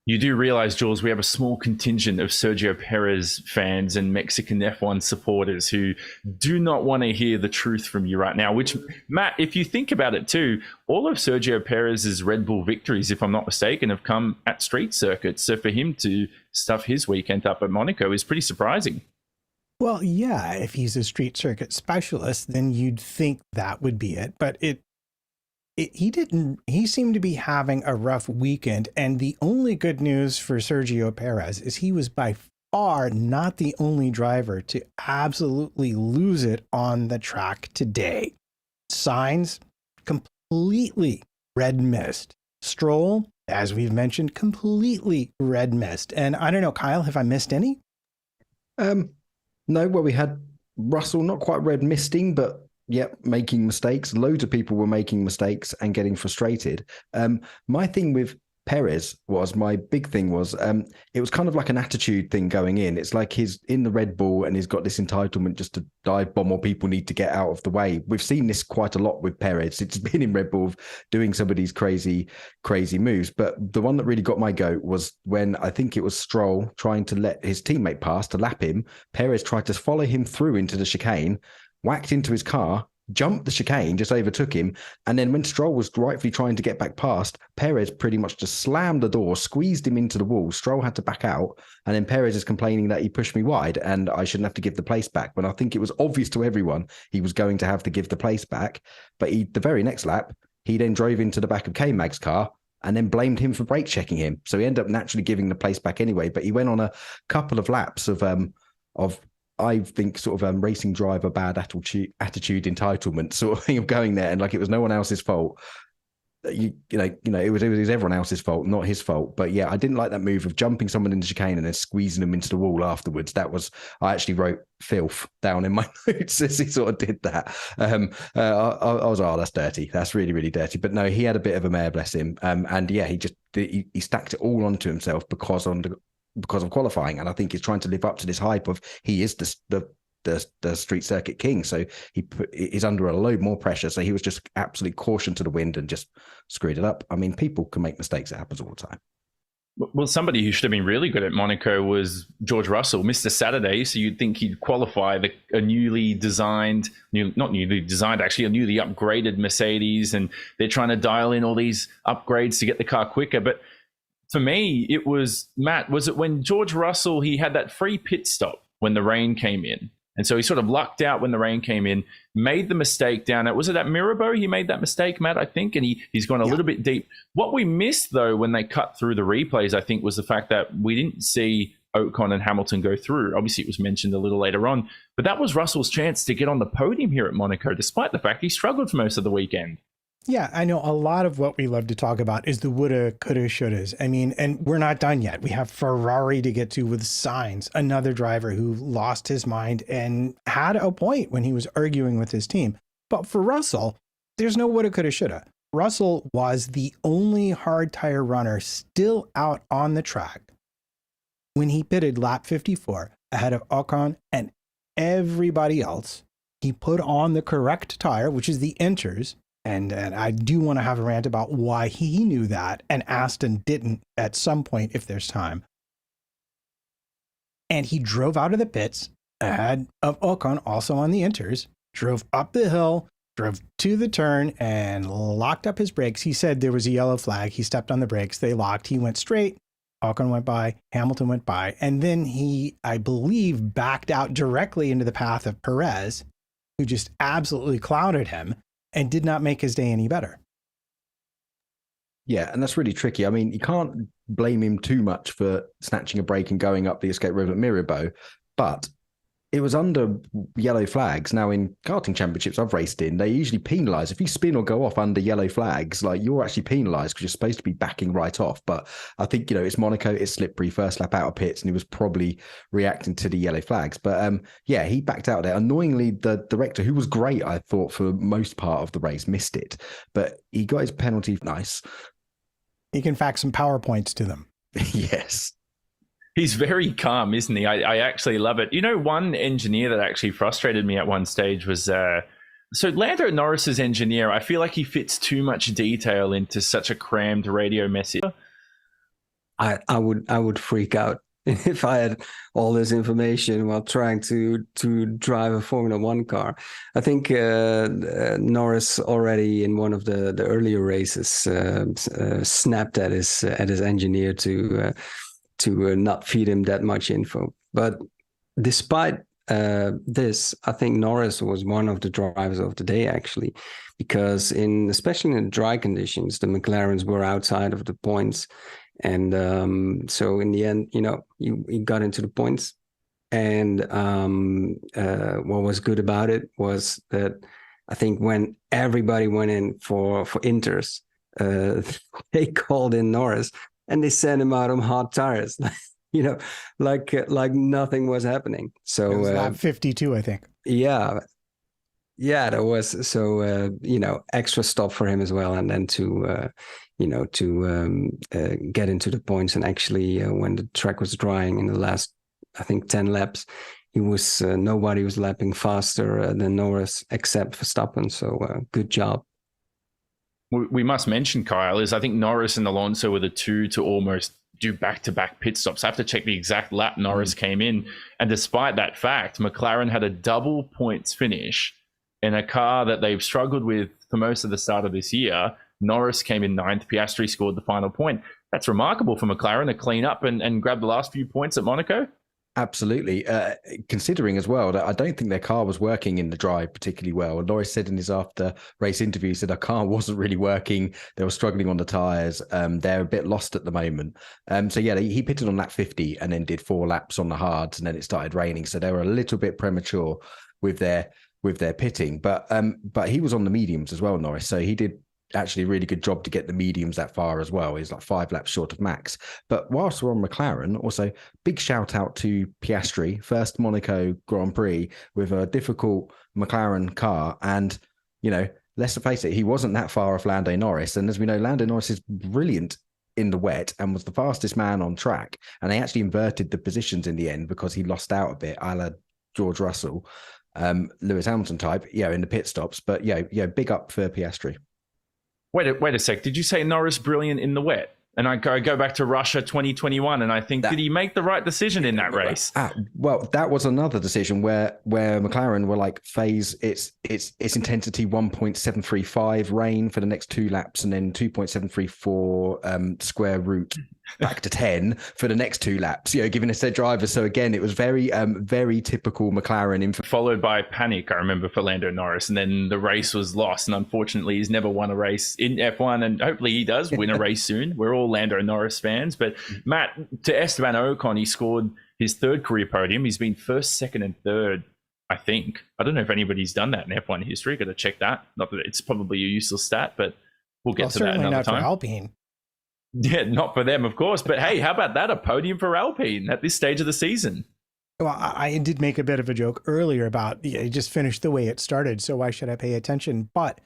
You do realize, Jules, we have a small contingent of Sergio Perez fans and Mexican F1 supporters who do not want to hear the truth from you right now, which, Matt, if you think about it too, all of Sergio Perez's Red Bull victories, if I'm not mistaken, have come at street circuits. So for him to stuff his weekend up at Monaco is pretty surprising. Well, yeah, if he's a street circuit specialist, then you'd think that would be it. But he seemed to be having a rough weekend. And the only good news for Sergio Perez is he was by far not the only driver to absolutely lose it on the track today. Sainz, completely red mist. Stroll, as we've mentioned, completely red mist. And I don't know, Kyle, have I missed any? No, well, we had Russell, not quite red misting, but yep, making mistakes. Loads of people were making mistakes and getting frustrated. My thing with Perez my big thing was, it was kind of like an attitude thing going in. It's like he's in the Red Bull and he's got this entitlement just to dive bomb, or people need to get out of the way. We've seen this quite a lot with Perez. It's been in Red Bull doing some of these crazy moves. But the one that really got my goat was when I think it was Stroll trying to let his teammate pass to lap him. Perez tried to follow him through into the chicane, whacked into his car, jumped the chicane, just overtook him. And then when Stroll was rightfully trying to get back past, Perez pretty much just slammed the door, squeezed him into the wall. Stroll had to back out. And then Perez is complaining that he pushed me wide and I shouldn't have to give the place back. When I think it was obvious to everyone he was going to have to give the place back. But the very next lap, he then drove into the back of K-Mag's car and then blamed him for brake checking him. So he ended up naturally giving the place back anyway. But he went on a couple of laps of I think sort of racing driver bad attitude entitlement sort of thing of going there, and like it was no one else's fault. It was everyone else's fault, not his fault. But yeah, I didn't like that move of jumping someone in the chicane and then squeezing them into the wall afterwards. I actually wrote filth down in my notes as he sort of did that. I was, that's dirty. That's really, really dirty. But no, he had a bit of a mare, bless him. And yeah, he stacked it all onto himself because of qualifying. And I think he's trying to live up to this hype of he is the street circuit king. So he's under a load more pressure. So he was just absolute caution to the wind and just screwed it up. I mean, people can make mistakes. It happens all the time. Well, somebody who should have been really good at Monaco was George Russell, Mr. Saturday. So you'd think he'd qualify a newly upgraded Mercedes, and they're trying to dial in all these upgrades to get the car quicker. But for me, it was, Matt, was it when George Russell, he had that free pit stop when the rain came in? And so he sort of lucked out when the rain came in, made the mistake down at, was it at Mirabeau? He made that mistake, Matt, I think, and he's gone a little bit deep. What we missed, though, when they cut through the replays, I think, was the fact that we didn't see Ocon and Hamilton go through. Obviously, it was mentioned a little later on, but that was Russell's chance to get on the podium here at Monaco, despite the fact he struggled for most of the weekend. Yeah, I know a lot of what we love to talk about is the woulda, coulda, shouldas. I mean, and we're not done yet. We have Ferrari to get to with Sainz, another driver who lost his mind and had a point when he was arguing with his team. But for Russell, there's no woulda, coulda, shoulda. Russell was the only hard tire runner still out on the track when he pitted lap 54 ahead of Ocon and everybody else. He put on the correct tire, which is the inters. And I do want to have a rant about why he knew that and Aston didn't at some point if there's time. And he drove out of the pits ahead of Ocon, also on the inters, drove up the hill, drove to the turn and locked up his brakes. He said there was a yellow flag. He stepped on the brakes. They locked. He went straight. Ocon went by. Hamilton went by. And then he, I believe, backed out directly into the path of Perez, who just absolutely clouded him and did not make his day any better. Yeah, and that's really tricky. I mean, you can't blame him too much for snatching a break and going up the escape road at Mirabeau, but it was under yellow flags. Now, in karting championships I've raced in, they usually penalise. If you spin or go off under yellow flags, like, you're actually penalised because you're supposed to be backing right off. But I think, it's Monaco, it's slippery, first lap out of pits, and he was probably reacting to the yellow flags. But yeah, he backed out there. Annoyingly, the director, who was great, I thought, for most part of the race, missed it. But he got his penalty. Nice. He can fax some PowerPoints to them. Yes. He's very calm, isn't he? I actually love it. One engineer that actually frustrated me at one stage was so Lando Norris's engineer. I feel like he fits too much detail into such a crammed radio message. I would freak out if I had all this information while trying to drive a Formula One car. I think Norris already in one of the earlier races snapped at his engineer to not feed him that much info. But despite this, I think Norris was one of the drivers of the day, actually, because especially in dry conditions, the McLarens were outside of the points. And so in the end, he got into the points. And what was good about it was that I think when everybody went in for inters, they called in Norris. And they sent him out on hot tires, like nothing was happening. So it was lap 52, I think. Yeah, that was so. Extra stop for him as well, and then to get into the points. And actually, when the track was drying in the last, I think 10 laps, he was nobody was lapping faster than Norris except Verstappen. So good job. We must mention, Kyle, is I think Norris and Alonso were the two to almost do back-to-back pit stops. I have to check the exact lap Norris came in. And despite that fact, McLaren had a double points finish in a car that they've struggled with for most of the start of this year. Norris came in 9th. Piastri scored the final point. That's remarkable for McLaren to clean up and grab the last few points at Monaco. Absolutely. Considering as well that I don't think their car was working in the dry particularly well. Norris said in his after race interview, said our car wasn't really working. They were struggling on the tyres. They're a bit lost at the moment. So yeah, he pitted on lap 50 and then did 4 laps on the hards, and then it started raining. So they were a little bit premature with their pitting. But he was on the mediums as well, Norris. So he did actually a really good job to get the mediums that far as well. He's like 5 laps short of Max. But whilst we're on McLaren, also big shout out to Piastri, first Monaco Grand Prix with a difficult McLaren car. And, let's face it, he wasn't that far off Lando Norris. And as we know, Lando Norris is brilliant in the wet and was the fastest man on track. And they actually inverted the positions in the end because he lost out a bit, a la George Russell, Lewis Hamilton type, in the pit stops. But big up for Piastri. Wait a sec. Did you say Norris brilliant in the wet? And I go back to Russia 2021, and I think, did he make the right decision in that race? Well, that was another decision where McLaren were like phase its intensity 1.735 rain for the next 2 laps, and then 2.734 square root back to 10 for the next 2 laps, giving us their drivers. So again, it was very typical McLaren. Followed by panic, I remember, for Lando Norris, and then the race was lost. And unfortunately, he's never won a race in F1, and hopefully he does win a race soon. We're all Lando Norris fans. But Matt, to Esteban Ocon, he scored his 3rd career podium. He's been 1st, 2nd, and 3rd, I think. I don't know if anybody's done that in F1 history. Got to check that. Not that it's probably a useless stat, but we'll get to that another not time. For Alpine. Yeah, not for them, of course. But hey, how about that? A podium for Alpine at this stage of the season. Well, I did make a bit of a joke earlier about it just finished the way it started, so why should I pay attention? But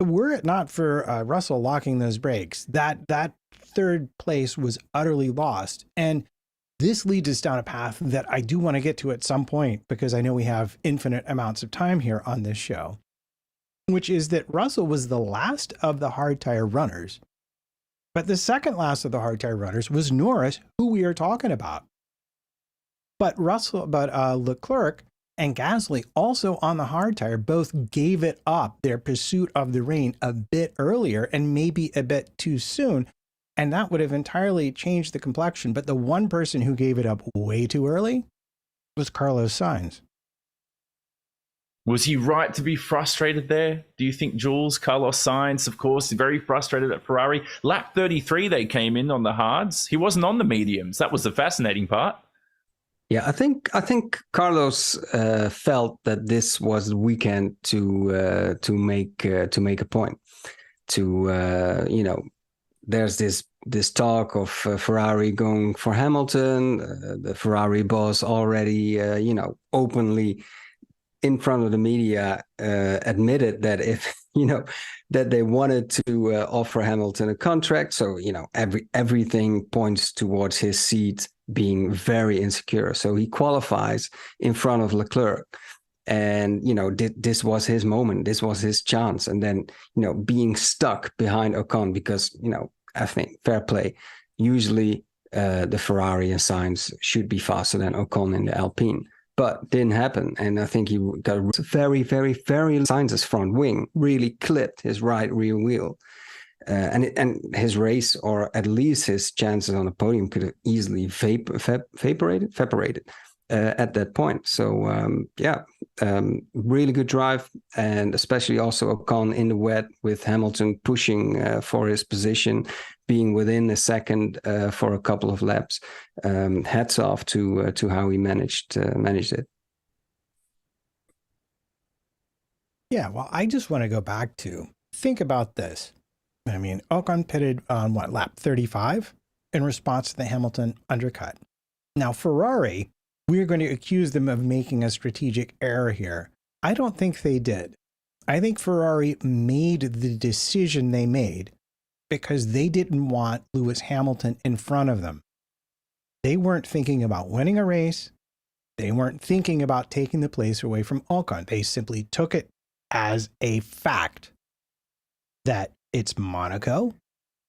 were it not for Russell locking those brakes, that 3rd place was utterly lost. And this leads us down a path that I do want to get to at some point, because I know we have infinite amounts of time here on this show, which is that Russell was the last of the hard tire runners. But the second last of the hard tire runners was Norris, who we are talking about. But Leclerc and Gasly, also on the hard tire, both gave it up, their pursuit of the rain, a bit earlier and maybe a bit too soon. And that would have entirely changed the complexion. But the one person who gave it up way too early was Carlos Sainz. Was he right to be frustrated there? Do you think, Jules? Carlos Sainz, of course, very frustrated at Ferrari. Lap 33, they came in on the hards. He wasn't on the mediums. That was the fascinating part. Yeah, I think Carlos felt that this was the weekend to make a point. There's this talk of Ferrari going for Hamilton. The Ferrari boss already openly in front of the media admitted that if that they wanted to offer Hamilton a contract. So everything points towards his seat being very insecure. So he qualifies in front of Leclerc. And, this was his moment. This was his chance. And then, being stuck behind Ocon because, I think fair play. Usually the Ferrari and Sainz should be faster than Ocon in the Alpine. But didn't happen. And I think he got a very, very, very Sainz's front wing really clipped his right rear wheel. And his race, or at least his chances on the podium, could have easily evaporated at that point. So, really good drive. And especially also Ocon in the wet with Hamilton pushing for his position, being within a second for a couple of laps. Hats off to how he managed it. Yeah, well, I just want to go back to think about this. I mean, Ocon pitted on lap 35 in response to the Hamilton undercut. Now, Ferrari, we're going to accuse them of making a strategic error here. I don't think they did. I think Ferrari made the decision they made because they didn't want Lewis Hamilton in front of them. They weren't thinking about winning a race. They weren't thinking about taking the place away from Ocon. They simply took it as a fact that it's Monaco.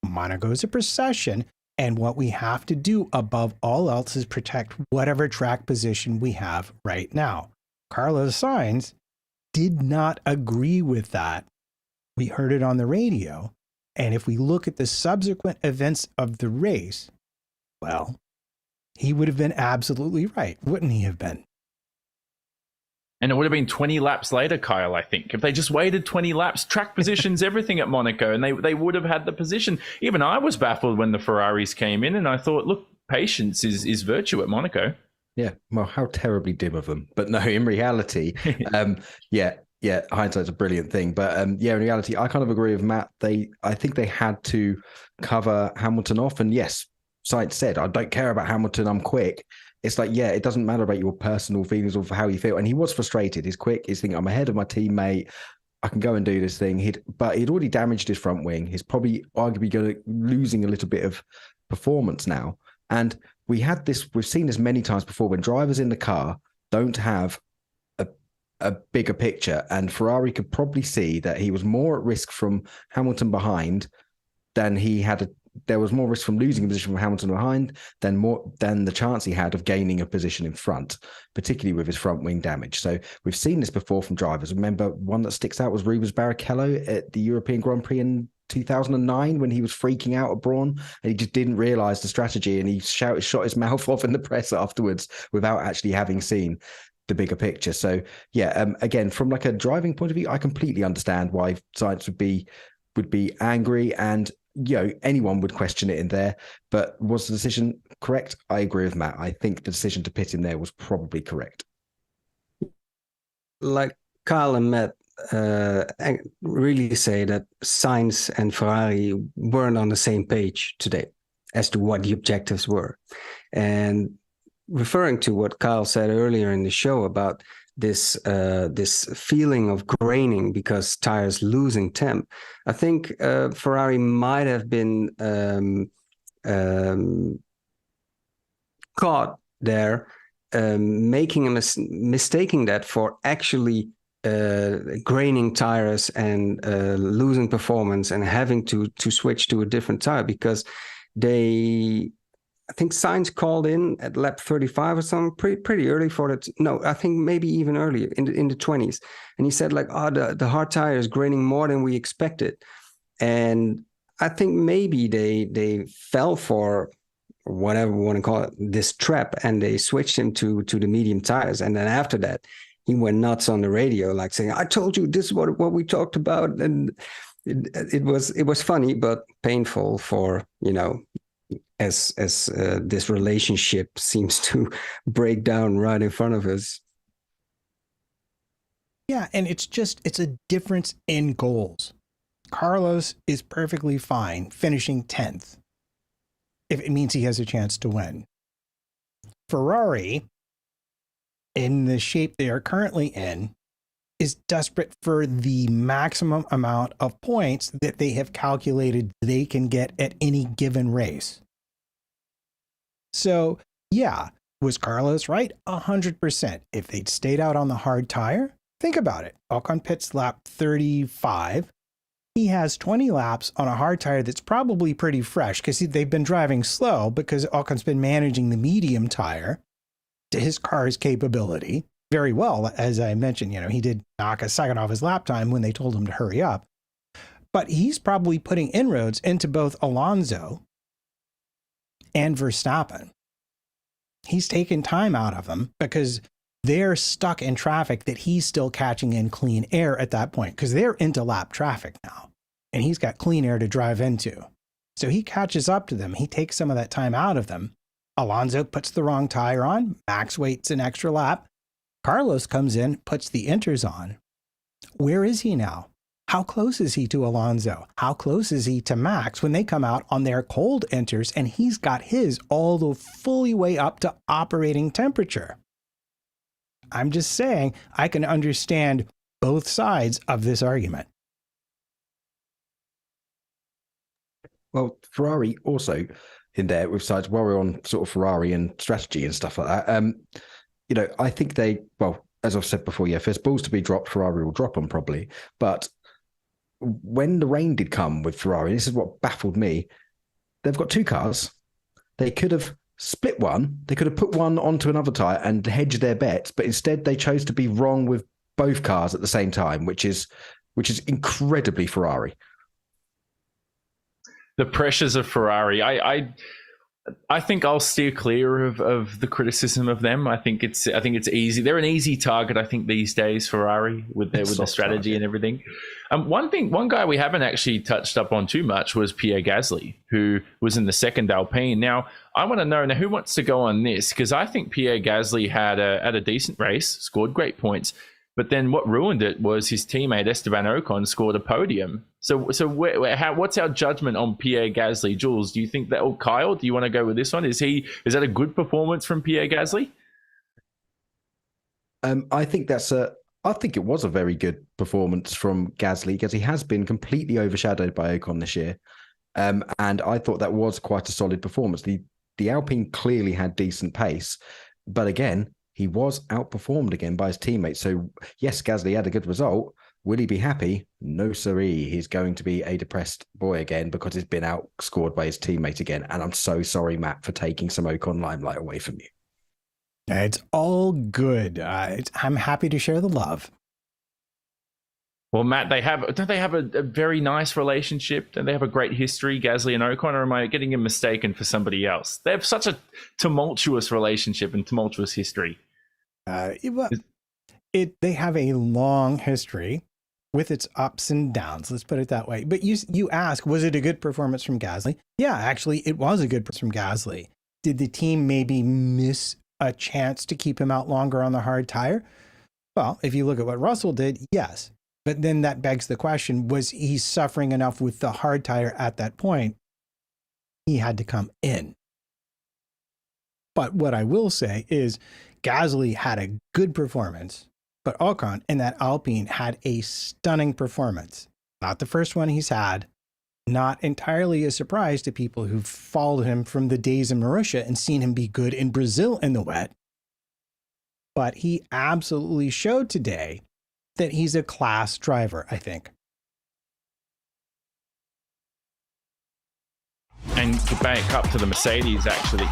Monaco's a procession. And what we have to do above all else is protect whatever track position we have right now. Carlos Sainz did not agree with that. We heard it on the radio. And if we look at the subsequent events of the race, well, he would have been absolutely right, wouldn't he have been? And it would have been 20 laps later, Kyle, I think. If they just waited 20 laps, track positions, everything at Monaco, and they would have had the position. Even I was baffled when the Ferraris came in, and I thought, look, patience is virtue at Monaco. Yeah, well, how terribly dim of them. But no, in reality, hindsight's a brilliant thing. But in reality, I kind of agree with Matt. I think they had to cover Hamilton off. And yes, Sainz said, I don't care about Hamilton, I'm quick. It's like, yeah, it doesn't matter about your personal feelings or how you feel. And he was frustrated. He's quick. He's thinking, I'm ahead of my teammate. I can go and do this thing. But he'd already damaged his front wing. He's probably arguably losing a little bit of performance now. And we've seen this many times before when drivers in the car don't have a bigger picture. And Ferrari could probably see that he was more at risk from Hamilton behind than he had there was more risk from losing a position from Hamilton behind than the chance he had of gaining a position in front, particularly with his front wing damage. So we've seen this before from drivers. Remember, one that sticks out was Rubens Barrichello at the European Grand Prix in 2009 when he was freaking out at Brawn and he just didn't realize the strategy and he shot his mouth off in the press afterwards without actually having seen the bigger picture. So again, from like a driving point of view, I completely understand why Sainz would be angry, and anyone would question it in there. But was the decision correct? I agree with Matt. I think the decision to pit in there was probably correct. Like Kyle and Matt really say that Sainz and Ferrari weren't on the same page today as to what the objectives were. And referring to what Kyle said earlier in the show about this feeling of graining because tires losing temp, I think Ferrari might have been caught there, mistaking that for actually graining tires and losing performance and having to switch to a different tire, because I think Sainz called in at lap 35 or something, pretty early for that. No, I think maybe even earlier in the 20s. And he said the hard tire is graining more than we expected. And I think maybe they fell for whatever we want to call it, this trap, and they switched him to the medium tires. And then after that, he went nuts on the radio, like saying, I told you this is what we talked about. And it was funny, but painful for, as this relationship seems to break down right in front of us. Yeah, and it's a difference in goals. Carlos is perfectly fine finishing 10th if it means he has a chance to win. Ferrari, in the shape they are currently in, is desperate for the maximum amount of points that they have calculated they can get at any given race. So, yeah, was Carlos right? 100%. If they'd stayed out on the hard tire, think about it. Ocon pits lap 35. He has 20 laps on a hard tire that's probably pretty fresh because they've been driving slow because Ocon's been managing the medium tire to his car's capability very well. As I mentioned, he did knock a second off his lap time when they told him to hurry up. But he's probably putting inroads into both Alonso and Verstappen. He's taken time out of them because they're stuck in traffic that he's still catching in clean air at that point because they're into lap traffic now and he's got clean air to drive into. So he catches up to them. He takes some of that time out of them. Alonso puts the wrong tire on. Max waits an extra lap. Carlos comes in, puts the inters on. Where is he now? How close is he to Alonso? How close is he to Max when they come out on their cold inters and he's got his all the fully way up to operating temperature? I'm just saying I can understand both sides of this argument. Well, Ferrari also in there with sides while we're on sort of Ferrari and strategy and stuff like that. I think as I've said before, if there's balls to be dropped, Ferrari will drop them probably. But when the rain did come with Ferrari, this is what baffled me. They've got two cars. They could have split one. They could have put one onto another tyre and hedged their bets, but instead they chose to be wrong with both cars at the same time, which is incredibly Ferrari. The pressures of Ferrari. I think I'll steer clear of the criticism of them. I think it's easy. They're an easy target, I think, these days, Ferrari, with the strategy and everything. One guy we haven't actually touched up on too much was Pierre Gasly, who was in the second Alpine. Now, I want to know, who wants to go on this? Because I think Pierre Gasly had a decent race, scored great points, but then what ruined it was his teammate Esteban Ocon scored a podium. So what's our judgment on Pierre Gasly? Jules, do you think that, or Kyle, do you want to go with this one? Is that a good performance from Pierre Gasly? I think it was a very good performance from Gasly because he has been completely overshadowed by Ocon this year. And I thought that was quite a solid performance. The Alpine clearly had decent pace, but again, he was outperformed again by his teammates. So yes, Gasly had a good result. Will he be happy? No, siree. He's going to be a depressed boy again because he's been outscored by his teammate again. And I'm so sorry, Matt, for taking some Ocon limelight away from you. It's all good. I'm happy to share the love. Well, Matt, don't they have a very nice relationship? Don't they have a great history, Gasly and Ocon, or am I getting him mistaken for somebody else? They have such a tumultuous relationship and tumultuous history. They have a long history with its ups and downs. Let's put it that way. But you ask, was it a good performance from Gasly? Yeah, actually, it was a good performance from Gasly. Did the team maybe miss a chance to keep him out longer on the hard tire? Well, if you look at what Russell did, yes. But then that begs the question, was he suffering enough with the hard tire at that point? He had to come in. But what I will say is Gasly had a good performance, but Ocon in that Alpine had a stunning performance. Not the first one he's had. Not entirely a surprise to people who've followed him from the days in Marussia and seen him be good in Brazil in the wet. But he absolutely showed today that he's a class driver, I think. And to back up to the Mercedes, actually.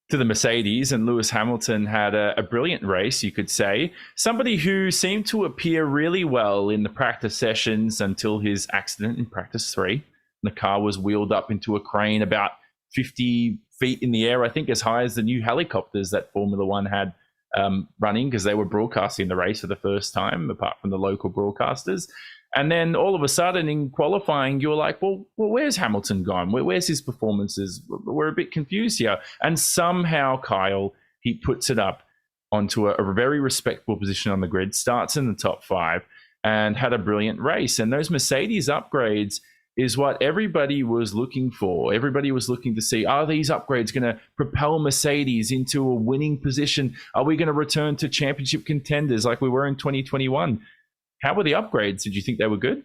To the Mercedes, and Lewis Hamilton had a brilliant race, you could say. Somebody who seemed to appear really well in the practice sessions until his accident in practice 3. The car was wheeled up into a crane about 50 feet in the air, I think as high as the new helicopters that Formula One had running, because they were broadcasting the race for the first time, apart from the local broadcasters. And then all of a sudden in qualifying, you're like, well where's Hamilton gone? Where's his performances? We're a bit confused here. And somehow Kyle, he puts it up onto a very respectable position on the grid, starts in the top 5, and had a brilliant race. And those Mercedes upgrades is what everybody was looking for. Everybody was looking to see, are these upgrades going to propel Mercedes into a winning position? Are we going to return to championship contenders like we were in 2021? How were the upgrades? Did you think they were good?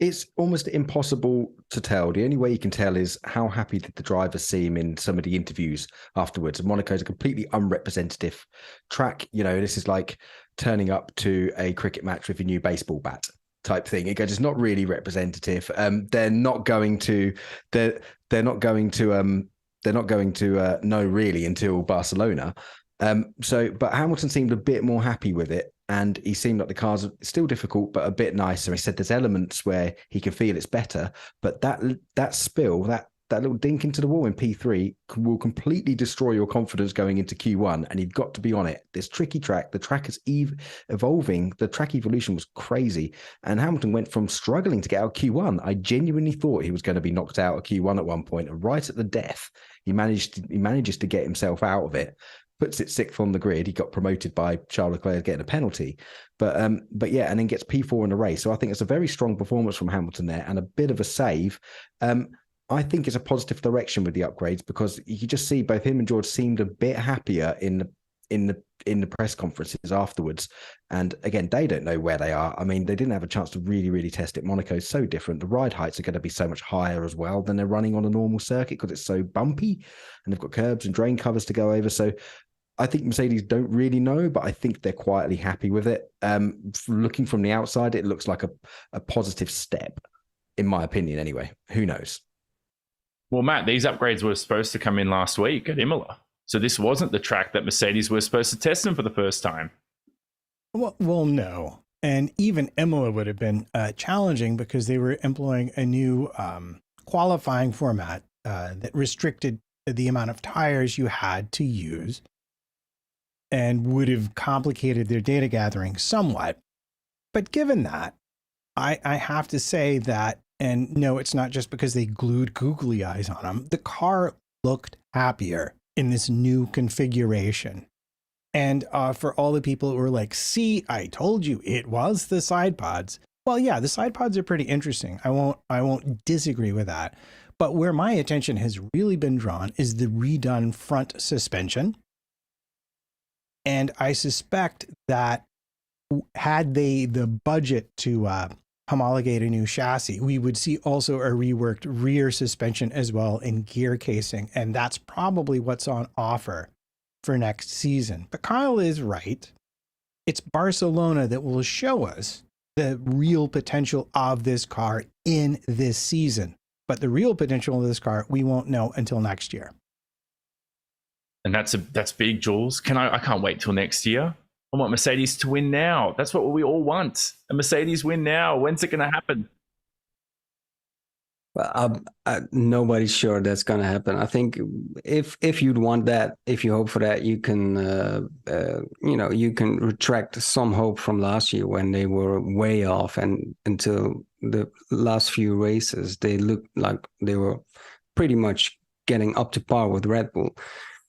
It's almost impossible to tell. The only way you can tell is how happy did the drivers seem in some of the interviews afterwards. Monaco is a completely unrepresentative track. You know, this is like turning up to a cricket match with a new baseball bat type thing. It goes, it's not really representative. They're not going to know really until Barcelona. But Hamilton seemed a bit more happy with it. And he seemed like the cars are still difficult, but a bit nicer. He said there's elements where he can feel it's better, but that spill, that little dink into the wall in P3 will completely destroy your confidence going into Q1. And you've got to be on it. This tricky track, the track is evolving. The track evolution was crazy. And Hamilton went from struggling to get out of Q1. I genuinely thought he was going to be knocked out of Q1 at one point, and right at the death, he manages to get himself out of it. Puts it 6th on the grid. He got promoted by Charles Leclerc getting a penalty, but yeah, and then gets P4 in the race. So I think it's a very strong performance from Hamilton there, and a bit of a save. I think it's a positive direction with the upgrades, because you just see both him and George seemed a bit happier in the press conferences afterwards. And again, they don't know where they are. I mean, they didn't have a chance to really test it. Monaco is so different. The ride heights are going to be so much higher as well than they're running on a normal circuit, because it's so bumpy, and they've got curbs and drain covers to go over. So I think Mercedes don't really know, but I think they're quietly happy with it. Looking from the outside, it looks like a positive step, in my opinion anyway. Who knows? Well, Matt, these upgrades were supposed to come in last week at Imola. So this wasn't the track that Mercedes were supposed to test them for the first time. Well, no. And even Imola would have been challenging, because they were employing a new qualifying format that restricted the amount of tires you had to use, and would have complicated their data gathering somewhat. But given that, I have to say that, and no, it's not just because they glued googly eyes on them, the car looked happier in this new configuration. And for all the people who were like, see, I told you it was the side pods. Well, yeah, the side pods are pretty interesting. I won't disagree with that. But where my attention has really been drawn is the redone front suspension. And I suspect that had they the budget to homologate a new chassis, we would see also a reworked rear suspension as well in gear casing. And that's probably what's on offer for next season. But Kyle is right. It's Barcelona that will show us the real potential of this car in this season. But the real potential of this car, we won't know until next year. And that's big, Jules. I can't wait till next year. I want Mercedes to win now. That's what we all want. A Mercedes win now. When's it going to happen? Well, nobody's sure that's going to happen. I think if you'd want that, if you hope for that, you can you can retract some hope from last year when they were way off, and until the last few races, they looked like they were pretty much getting up to par with Red Bull.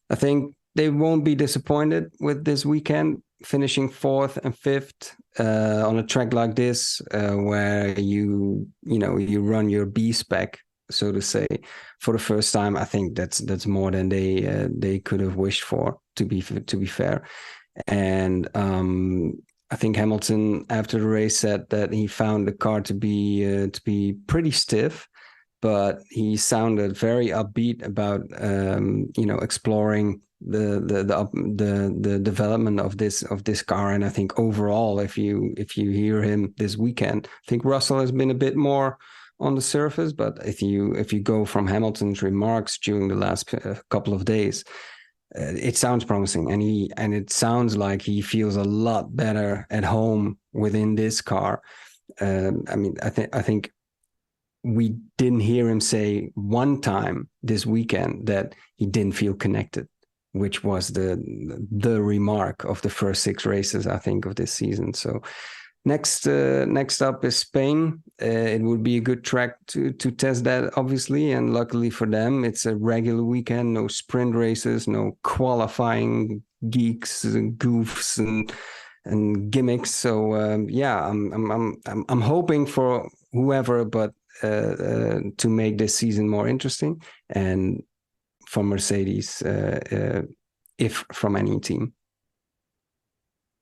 I think they won't be disappointed with this weekend, finishing 4th and 5th on a track like this, where you run your B spec, so to say, for the first time. I think that's more than they could have wished for, to be fair. And I think Hamilton, after the race, said that he found the car to be pretty stiff, but he sounded very upbeat about exploring the development of this car. And I think overall, if you hear him this weekend, I think Russell has been a bit more on the surface, but if you go from Hamilton's remarks during the last couple of days, it sounds promising, and it sounds like he feels a lot better at home within this car. I think we didn't hear him say one time this weekend that he didn't feel connected, which was the remark of the first 6 races, I think, of this season. So Next up is Spain. It would be a good track to test that, obviously, and luckily for them, it's a regular weekend. No sprint races, no qualifying geeks and goofs and gimmicks. So I'm hoping for whoever, but to make this season more interesting, and for Mercedes, if from any team.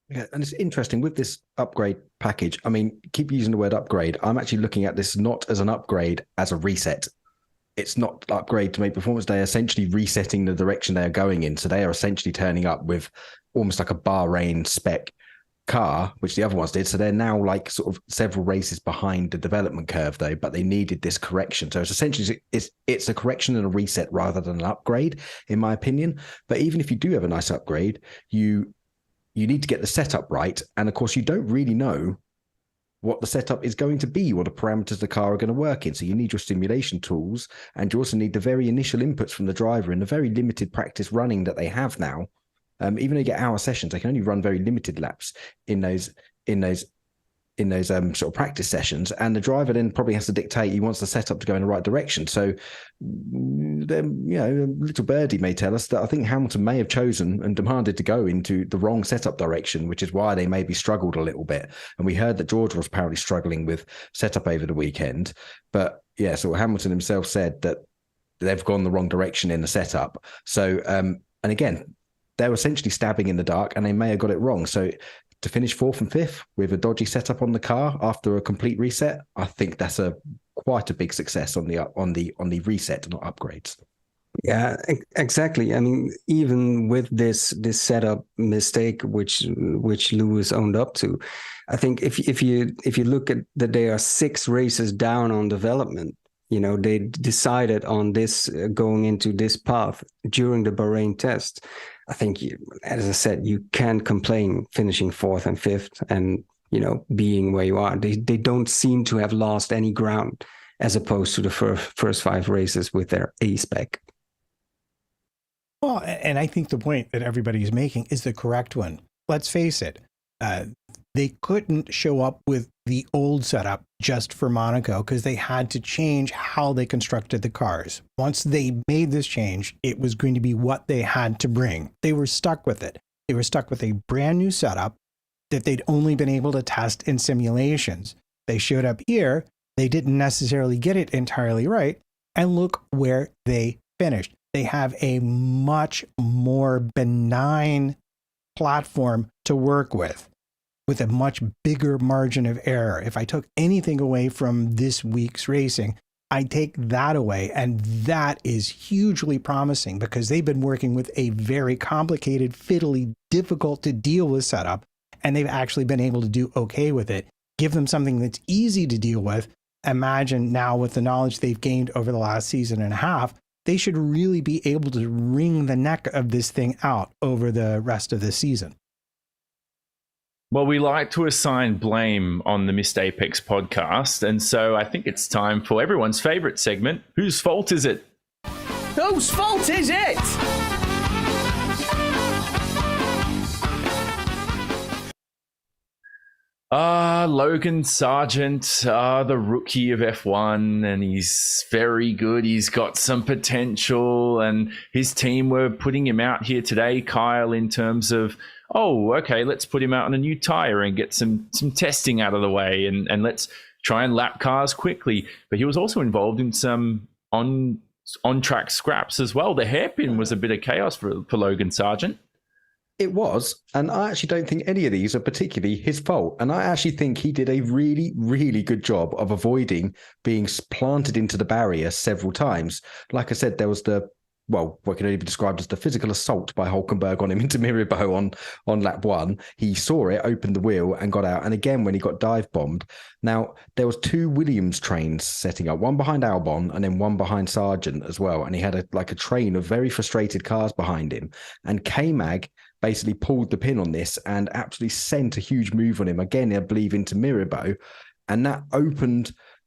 Yeah, and it's interesting with this upgrade package. I mean, keep using the word upgrade. I'm actually looking at this not as an upgrade, as a reset. It's not upgrade to make performance. They are essentially resetting the direction they are going in. So they are essentially turning up with almost like a Bahrain spec car, which the other ones did. So they're now like sort of several races behind the development curve, though. But they needed this correction. So it's essentially it's a correction and a reset rather than an upgrade, in my opinion. But even if you do have a nice upgrade, you need to get the setup right. And of course, you don't really know what the setup is going to be, what the parameters the car are going to work in. So you need your simulation tools, and you also need the very initial inputs from the driver in the very limited practice running that they have now. Even though you get hour sessions, they can only run very limited laps in those sort of practice sessions, and the driver then probably has to dictate he wants the setup to go in the right direction. So then, little birdie may tell us that I think Hamilton may have chosen and demanded to go into the wrong setup direction, which is why they maybe struggled a little bit. And we heard that George was apparently struggling with setup over the weekend. But yeah, so Hamilton himself said that they've gone the wrong direction in the setup. So, and again, they were essentially stabbing in the dark, and they may have got it wrong. So to finish 4th and 5th with a dodgy setup on the car after a complete reset, I think that's quite a big success on the reset, not upgrades. Yeah, exactly. I mean, even with this setup mistake, which Lewis owned up to, I think if you look at that, they are 6 races down on development. They decided on this going into this path during the Bahrain test. I think, as I said, you can't complain finishing 4th and 5th and, being where you are. They don't seem to have lost any ground as opposed to the first 5 races with their A spec. Well, and I think the point that everybody is making is the correct one. Let's face it. They couldn't show up with the old setup just for Monaco because they had to change how they constructed the cars. Once they made this change, it was going to be what they had to bring. They were stuck with it. They were stuck with a brand new setup that they'd only been able to test in simulations. They showed up here. They didn't necessarily get it entirely right. And look where they finished. They have a much more benign platform to work with a much bigger margin of error. If I took anything away from this week's racing, I take that away. And that is hugely promising because they've been working with a very complicated, fiddly, difficult to deal with setup, and they've actually been able to do okay with it. Give them something that's easy to deal with. Imagine now with the knowledge they've gained over the last season and a half, they should really be able to wring the neck of this thing out over the rest of the season. Well, we like to assign blame on the Missed Apex podcast, and so I think it's time for everyone's favorite segment, Whose Fault Is It? Whose fault is it? Logan Sargent, the rookie of F1, and he's very good. He's got some potential, and his team were putting him out here today, Kyle, in terms of, okay, let's put him out on a new tire and get some testing out of the way, and let's try and lap cars quickly. But he was also involved in some on-track scraps as well. The hairpin was a bit of chaos for Logan Sargent. It was, and I actually don't think any of these are particularly his fault. And I actually think he did a really, really good job of avoiding being planted into the barrier several times. Like I said, there was what can only be described as the physical assault by Hulkenberg on him into Mirabeau on lap 1. He saw it, opened the wheel and got out. And again, when he got dive bombed. Now, there was 2 Williams trains setting up, one behind Albon and then one behind Sargent as well. And he had a train of very frustrated cars behind him. And K-Mag basically pulled the pin on this and absolutely sent a huge move on him again, I believe, into Mirabeau. And that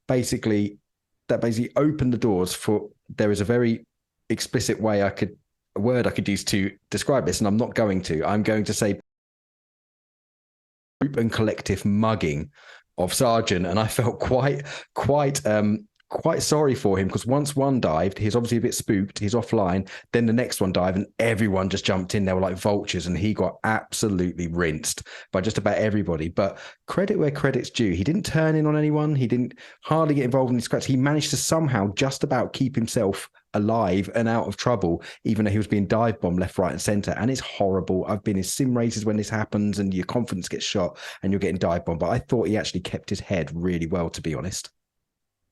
basically opened the doors for, there is a very explicit word I could use to describe this, and I'm not going to. I'm going to say group and collective mugging of Sargent, and I felt quite sorry for him, because once one dived, he's obviously a bit spooked, he's offline, then the next one dived and everyone just jumped in. They were like vultures, and he got absolutely rinsed by just about everybody. But credit where credit's due, he didn't turn in on anyone, he didn't hardly get involved in the scratch. He managed to somehow just about keep himself alive and out of trouble, even though he was being dive bombed left, right and center. And it's horrible. I've been in sim races when this happens and your confidence gets shot and you're getting dive bombed, but I thought he actually kept his head really well, to be honest.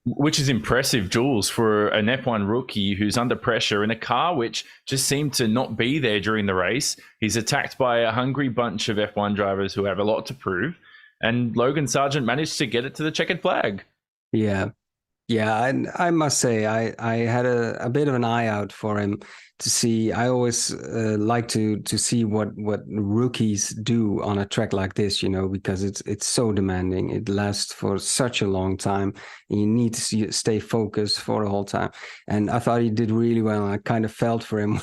Which is impressive, Jules, for an F1 rookie who's under pressure in a car which just seemed to not be there during the race. He's attacked by a hungry bunch of F1 drivers who have a lot to prove, and Logan Sargent managed to get it to the checkered flag. Yeah. I must say, I had a bit of an eye out for him to see. I always like to see what rookies do on a track like this, because it's so demanding. It lasts for such a long time. And you need to stay focused for the whole time. And I thought he did really well. I kind of felt for him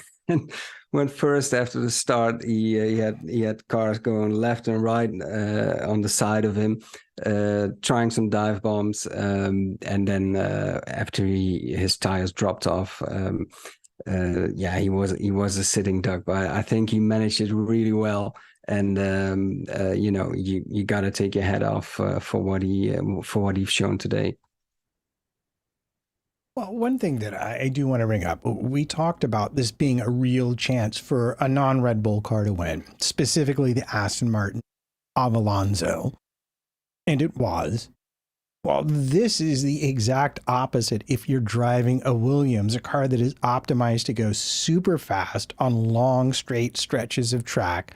when first after the start he had cars going left and right on the side of him, trying some dive bombs, and then after his tires dropped off, he was a sitting duck, but I think he managed it really well. And you got to take your head off for what he's shown today. Well, one thing that I do want to bring up, we talked about this being a real chance for a non-Red Bull car to win, specifically the Aston Martin of Alonso. And it was. Well, this is the exact opposite if you're driving a Williams, a car that is optimized to go super fast on long, straight stretches of track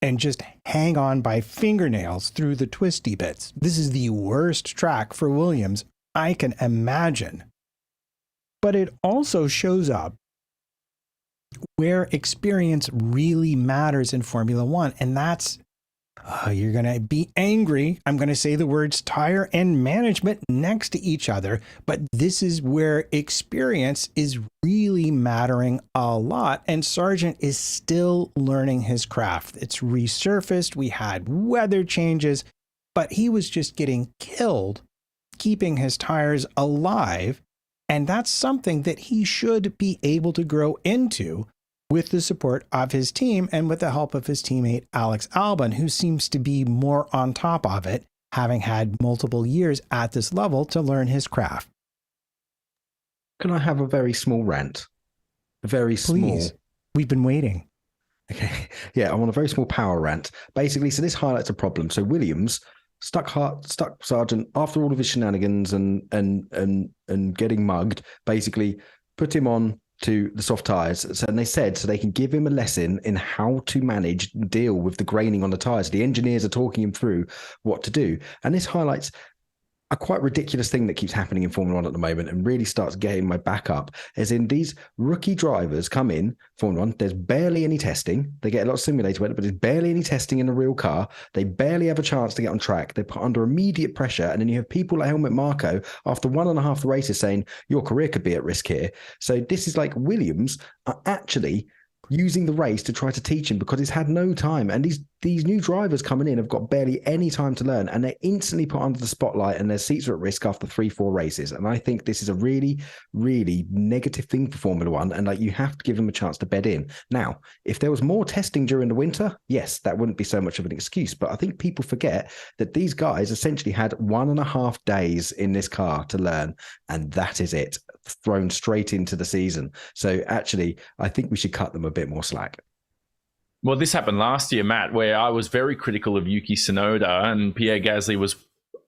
and just hang on by fingernails through the twisty bits. This is the worst track for Williams I can imagine. But it also shows up where experience really matters in Formula One. And that's, you're going to be angry. I'm going to say the words tire and management next to each other. But this is where experience is really mattering a lot. And Sargent is still learning his craft. It's resurfaced. We had weather changes, but he was just getting killed, keeping his tires alive. And that's something that he should be able to grow into with the support of his team and with the help of his teammate Alex Albon, who seems to be more on top of it, having had multiple years at this level to learn his craft. Can I have a very small rant? Please. We've been waiting. Okay. Yeah, I want a very small power rant. Basically, so this highlights a problem. So Williams stuck Sargent after all of his shenanigans and getting mugged, basically put him on to the soft tires. So, and they said so they can give him a lesson in how to manage, deal with the graining on the tires. The engineers are talking him through what to do. And this highlights a quite ridiculous thing that keeps happening in Formula One at the moment and really starts getting my back up, as in these rookie drivers come in Formula One. There's barely any testing. They get a lot of simulator work, but there's barely any testing in a real car. They barely have a chance to get on track. They're put under immediate pressure. And then you have people like Helmut Marko after 1.5 the races saying your career could be at risk here. So this is like Williams are actually using the race to try to teach him, because he's had no time. And these new drivers coming in have got barely any time to learn, and they're instantly put under the spotlight and their seats are at risk after 3-4 races. And I think this is a really, really negative thing for Formula One, and like you have to give them a chance to bed in. Now, if there was more testing during the winter, yes, that wouldn't be so much of an excuse. But I think people forget that these guys essentially had 1.5 days in this car to learn, and that is it, thrown straight into the season. So actually, I think we should cut them a bit more slack. Well, this happened last year, Matt, where I was very critical of Yuki Tsunoda, and Pierre Gasly was,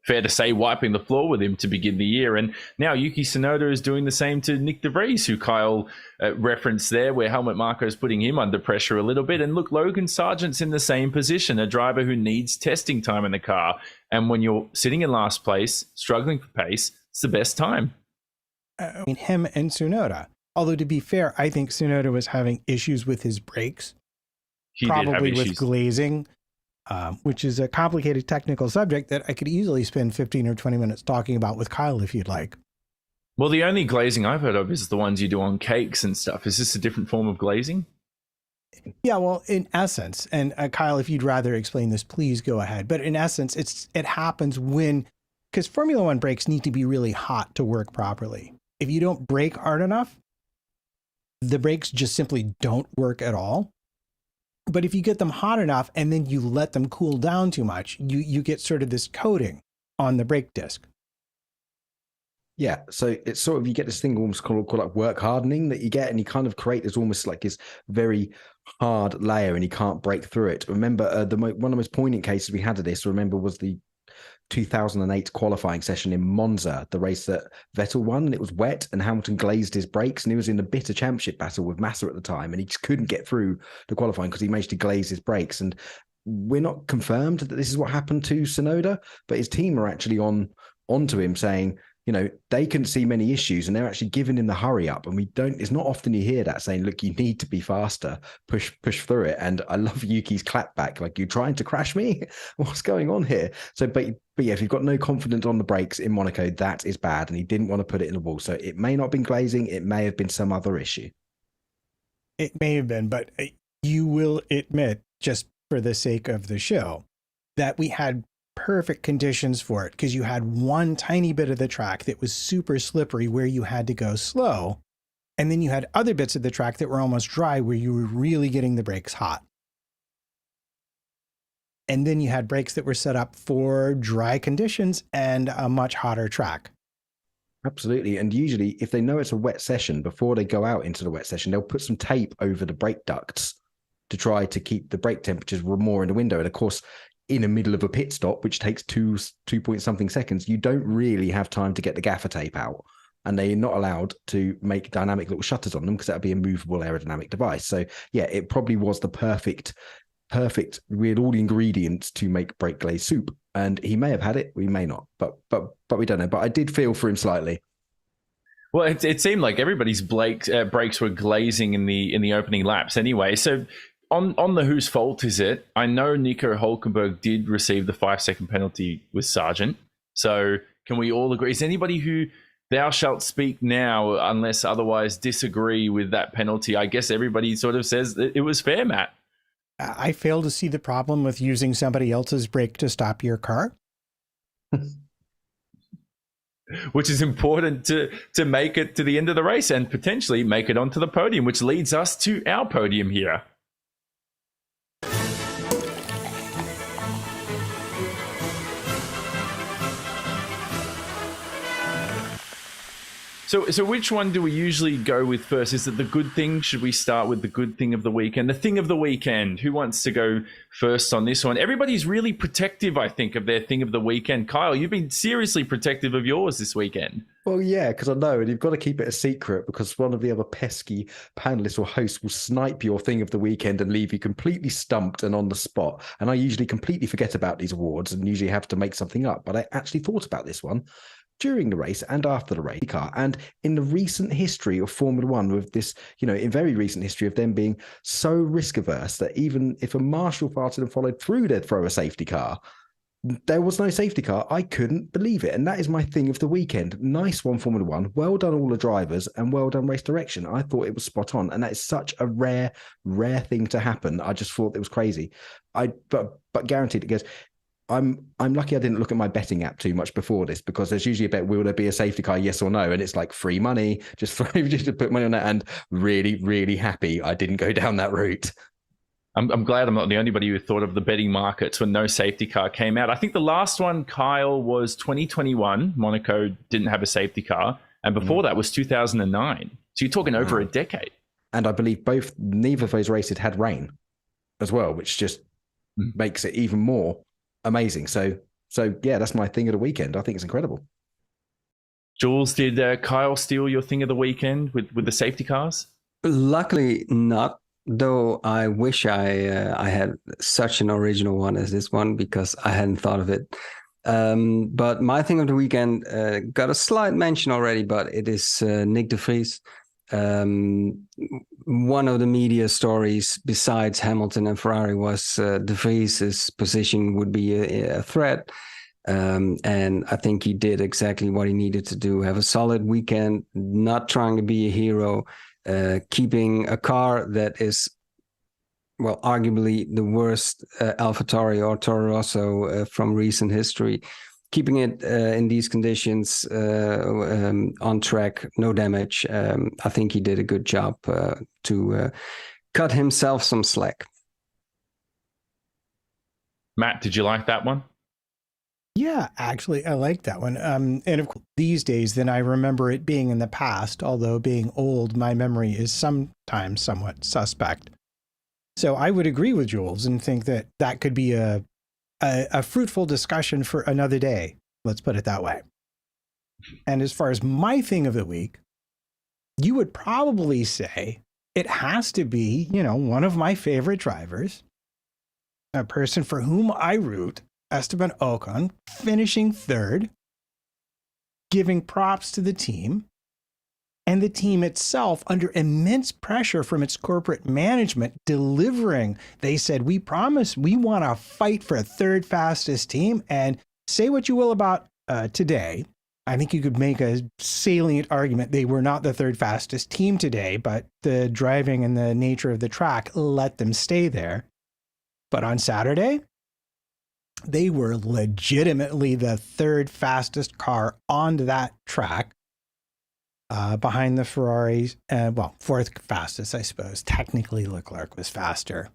fair to say, wiping the floor with him to begin the year. And now Yuki Tsunoda is doing the same to Nick de Vries, who Kyle referenced there, where Helmut Marko is putting him under pressure a little bit. And look, Logan Sargent's in the same position, a driver who needs testing time in the car. And when you're sitting in last place, struggling for pace, it's the best time. I mean, him and Tsunoda. Although, to be fair, I think Tsunoda was having issues with his brakes. He probably did have with glazing, which is a complicated technical subject that I could easily spend 15 or 20 minutes talking about with Kyle if you'd like. Well, the only glazing I've heard of is the ones you do on cakes and stuff. Is this a different form of glazing? Yeah, well, in essence, and Kyle, if you'd rather explain this, please go ahead. But in essence, it happens because Formula One brakes need to be really hot to work properly. If you don't brake hard enough, the brakes just simply don't work at all. But if you get them hot enough and then you let them cool down too much, you get sort of this coating on the brake disc. Yeah, so it's sort of, you get this thing almost called like work hardening that you get, and you kind of create this almost like this very hard layer, and you can't break through it. Remember, one of the most poignant cases we had of this, was the 2008 qualifying session in Monza, the race that Vettel won, and it was wet, and Hamilton glazed his brakes, and he was in a bitter championship battle with Massa at the time, and he just couldn't get through the qualifying because he managed to glaze his brakes. And we're not confirmed that this is what happened to Tsunoda, but his team are actually onto him saying, they couldn't see many issues, and they're actually giving him the hurry up. And it's not often you hear that saying, look, you need to be faster, push through it. And I love Yuki's clapback, like, you're trying to crash me? What's going on here? So, but yeah, if you've got no confidence on the brakes in Monaco, that is bad. And he didn't want to put it in the wall. So it may not have been glazing. It may have been some other issue. It may have been, but you will admit, just for the sake of the show, that we had perfect conditions for it, because you had one tiny bit of the track that was super slippery where you had to go slow, and then you had other bits of the track that were almost dry where you were really getting the brakes hot. And then you had brakes that were set up for dry conditions and a much hotter track. Absolutely. And usually if they know it's a wet session, before they go out into the wet session, they'll put some tape over the brake ducts to try to keep the brake temperatures more in the window. And of course, in the middle of a pit stop, which takes 2 point something seconds, you don't really have time to get the gaffer tape out, and they're not allowed to make dynamic little shutters on them because that would be a movable aerodynamic device. So yeah, it probably was the perfect, we had all the ingredients to make brake glaze soup, and he may have had it, we may not, but we don't know. But I did feel for him slightly. Well, it seemed like everybody's brakes were glazing in the opening laps anyway. So on the whose fault is it? I know Nico Hulkenberg did receive the 5-second penalty with Sargent. So can we all agree? Is anybody who thou shalt speak now unless otherwise disagree with that penalty? I guess everybody sort of says that it was fair, Matt. I fail to see the problem with using somebody else's brake to stop your car. Which is important to make it to the end of the race and potentially make it onto the podium, which leads us to our podium here. So which one do we usually go with first? Is it the good thing? Should we start with the good thing of the weekend? The thing of the weekend. Who wants to go first on this one? Everybody's really protective, I think, of their thing of the weekend. Kyle, you've been seriously protective of yours this weekend. Well, yeah, because I know, and you've got to keep it a secret because one of the other pesky panelists or hosts will snipe your thing of the weekend and leave you completely stumped and on the spot. And I usually completely forget about these awards and usually have to make something up. But I actually thought about this one during the race and after the race car, and in the recent history of Formula One, with this, in very recent history of them being so risk averse that even if a marshal farted and followed through, they'd throw a safety car. There was no safety car. I couldn't believe it. And that is my thing of the weekend. Nice one, Formula One. Well done, all the drivers, and well done, race direction. I thought it was spot on. And that is such a rare thing to happen. I just thought it was crazy. But guaranteed it goes. I'm lucky I didn't look at my betting app too much before this, because there's usually a bet, will there be a safety car, yes or no? And it's like free money, just to put money on that, and really, really happy I didn't go down that route. I'm glad I'm not the only one who thought of the betting markets when no safety car came out. I think the last one, Kyle, was 2021. Monaco didn't have a safety car. And before that was 2009. So you're talking over a decade. And I believe neither of those races had rain as well, which just makes it even more amazing. So yeah, that's my thing of the weekend. I think it's incredible. Jules, did Kyle steal your thing of the weekend with the safety cars? Luckily not, though I wish I had such an original one as this one, because I hadn't thought of it. But my thing of the weekend got a slight mention already, but it is Nick de Vries. One of the media stories besides Hamilton and Ferrari was de Vries's position would be a threat. And I think he did exactly what he needed to do. Have a solid weekend, not trying to be a hero, keeping a car that is well, arguably the worst AlphaTauri or Toro Rosso from recent history. Keeping it in these conditions on track, no damage. I think he did a good job to cut himself some slack. Matt, did you like that one? Yeah, actually, I like that one. And of course, these days, then I remember it being in the past, although being old, my memory is sometimes somewhat suspect. So I would agree with Jules and think that that could be a fruitful discussion for another day. Let's put it that way. And as far as my thing of the week, you would probably say it has to be, one of my favorite drivers, a person for whom I root, Esteban Ocon, finishing third, giving props to the team, and the team itself under immense pressure from its corporate management delivering. They said, we promise we want to fight for a third fastest team. And say what you will about today. I think you could make a salient argument. They were not the third fastest team today, but the driving and the nature of the track let them stay there. But on Saturday, they were legitimately the third fastest car on that track. Behind the Ferraris, fourth fastest, I suppose. Technically, Leclerc was faster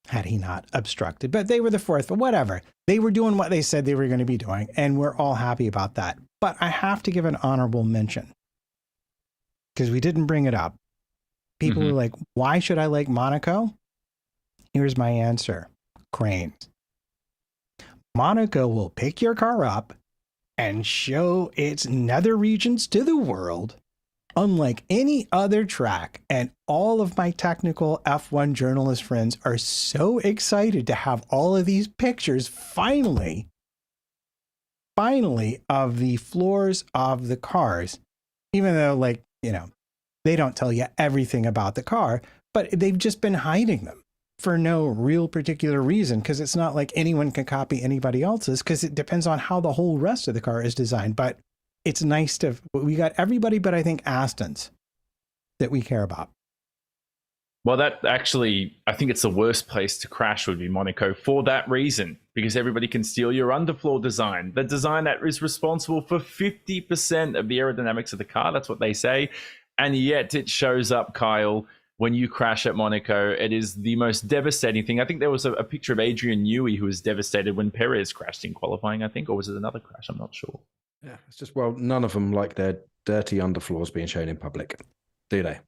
had he not obstructed, but they were the fourth, but whatever. They were doing what they said they were going to be doing, and we're all happy about that. But I have to give an honorable mention because we didn't bring it up. People were like, why should I like Monaco? Here's my answer. Cranes. Monaco will pick your car up and show its nether regions to the world unlike any other track. And all of my technical F1 journalist friends are so excited to have all of these pictures finally of the floors of the cars, even though they don't tell you everything about the car, but they've just been hiding them for no real particular reason, because it's not like anyone can copy anybody else's, because it depends on how the whole rest of the car is designed. But it's nice we got everybody but I think Aston's that we care about. Well, that actually, I think it's the worst place to crash would be Monaco for that reason, because everybody can steal your underfloor design, the design that is responsible for 50% of the aerodynamics of the car. That's what they say. And yet it shows up, Kyle, when you crash at Monaco. It is the most devastating thing. I think there was a picture of Adrian Newey who was devastated when Perez crashed in qualifying, I think, or was it another crash? I'm not sure. Yeah, it's just, none of them like their dirty underfloors being shown in public, do they?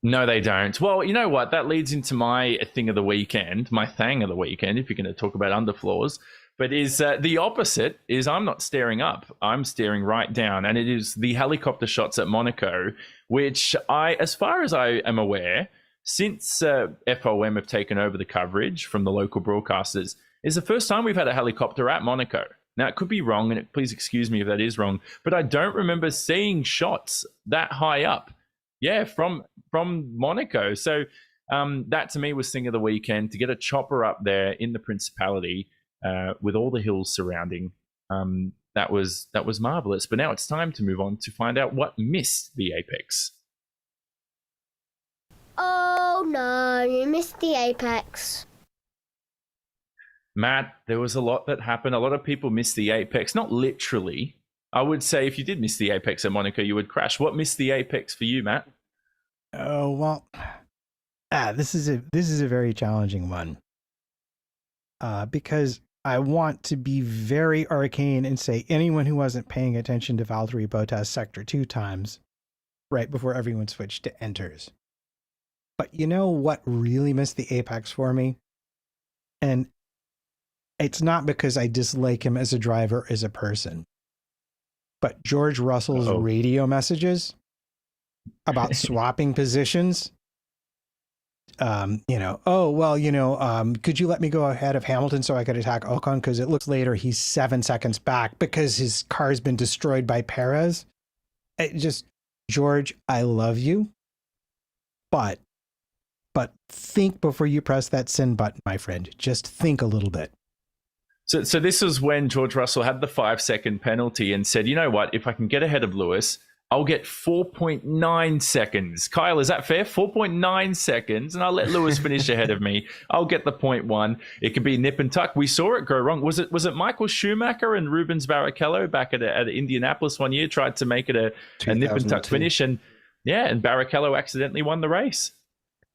No, they don't. Well, you know what? That leads into my thing of the weekend, my thing of the weekend, if you're going to talk about underfloors. But is the opposite is I'm not staring up. I'm staring right down. And it is the helicopter shots at Monaco, which as far as I am aware, since FOM have taken over the coverage from the local broadcasters, is the first time we've had a helicopter at Monaco. Now, it could be wrong, and please excuse me if that is wrong, but I don't remember seeing shots that high up. Yeah, from Monaco. So that to me was thing of the weekend, to get a chopper up there in the Principality with all the hills surrounding. That was marvelous. But now it's time to move on to find out what missed the apex. Oh no, you missed the apex. Matt, there was a lot that happened. A lot of people missed the apex, not literally. I would say if you did miss the apex at Monaco, you would crash. What missed the apex for you, Matt? Oh, well, this is a very challenging one. Because I want to be very arcane and say anyone who wasn't paying attention to Valtteri Bottas Sector 2 times right before everyone switched to enters. But you know what really missed the apex for me? And it's not because I dislike him as a driver, as a person, but George Russell's radio messages about swapping positions. Could you let me go ahead of Hamilton so I could attack Ocon? Because it looks later he's 7 seconds back because his car's been destroyed by Perez. George, I love you, but think before you press that send button, my friend. Just think a little bit. So this was when George Russell had the 5-second penalty and said, you know what, if I can get ahead of Lewis, I'll get 4.9 seconds. Kyle, is that fair? 4.9 seconds, and I'll let Lewis finish ahead of me. I'll get the 0.1. It could be nip and tuck. We saw it go wrong. Was it Michael Schumacher and Rubens Barrichello back at Indianapolis one year tried to make it a nip and tuck finish, and Barrichello accidentally won the race.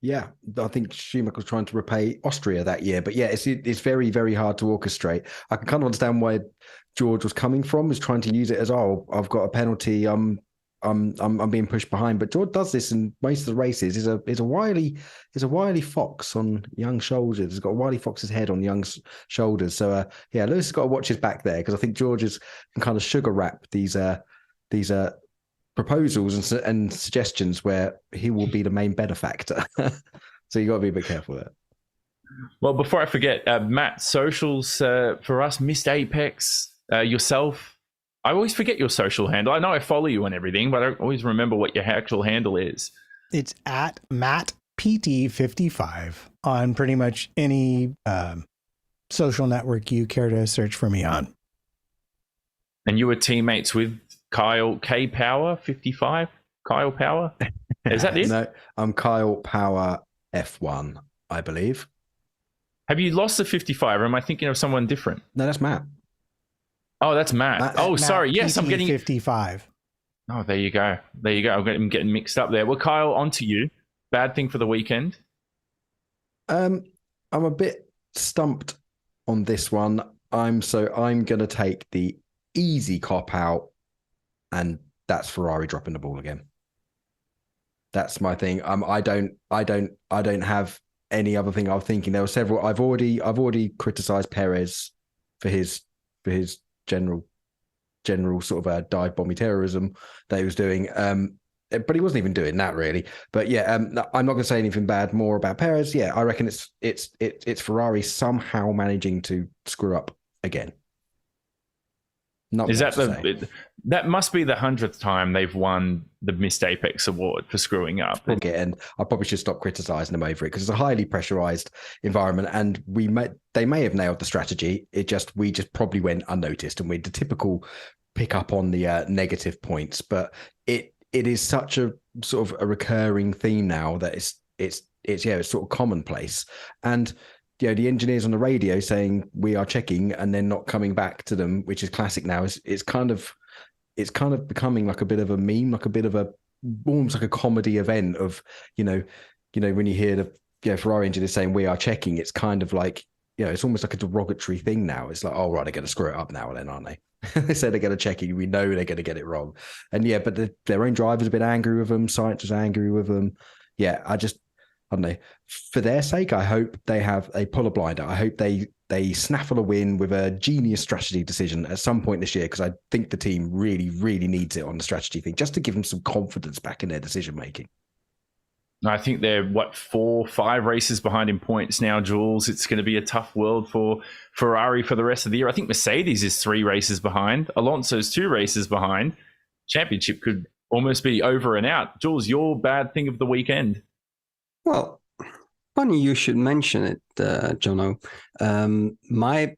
Yeah, I think Schumacher was trying to repay Austria that year, but yeah, it's very, very hard to orchestrate. I can kind of understand where George was coming from, was trying to use it as, oh, I've got a penalty, I'm being pushed behind. But George does this in most of the races. Is a wily fox on young shoulders. He's got a wily fox's head on young shoulders. So Lewis has got to watch his back there, because I think George can kind of sugar wrap these proposals and suggestions where he will be the main benefactor. So you got to be a bit careful there. Well, before I forget, Matt, socials for us, Missed Apex, yourself. I always forget your social handle. I know I follow you on everything, but I don't always remember what your actual handle is. It's at MattPT55 on pretty much any social network you care to search for me on. And you were teammates with Kyle K Power 55? Kyle Power? Is that it? No, I'm Kyle Power F1, I believe. Have you lost the 55, or am I thinking of someone different? No, that's Matt. Oh, that's Matt. Matt Sorry. Yes, I'm getting 55. Oh, there you go. I'm getting mixed up there. Well, Kyle, on to you. Bad thing for the weekend. I'm a bit stumped on this one. I'm going to take the easy cop out, and that's Ferrari dropping the ball again. That's my thing. I don't have any other thing. I was thinking there were several. I've already criticised Perez for his general sort of dive bomby terrorism that he was doing. But he wasn't even doing that really. But yeah, I'm not going to say anything bad more about Perez. Yeah, I reckon it's Ferrari somehow managing to screw up again. That must be the 100th time they've won the Missed Apex award for screwing up? And I probably should stop criticizing them over it, because it's a highly pressurized environment, and they may have nailed the strategy. We just probably went unnoticed, and we're the typical pick up on the negative points. But it is such a sort of a recurring theme now that it's sort of commonplace. And the engineers on the radio saying we are checking and then not coming back to them, which is classic now. It's kind of becoming like a bit of a meme, like a bit of almost like a comedy event of, when you hear the Ferrari engineers saying we are checking, it's kind of like, it's almost like a derogatory thing now. It's like, oh, right, they're going to screw it up now then, aren't they? They say they're going to check it. We know they're going to get it wrong. And but their own drivers have been angry with them. Science was angry with them. Yeah, I don't know. For their sake, I hope they pull a blinder. I hope they snaffle a win with a genius strategy decision at some point this year, because I think the team really, really needs it on the strategy thing, just to give them some confidence back in their decision making. I think they're 4-5 races behind in points now, Jules. It's going to be a tough world for Ferrari for the rest of the year. I think Mercedes is 3 races behind. Alonso's 2 races behind. Championship could almost be over and out. Jules, your bad thing of the weekend. Well, funny you should mention it, Jonno. My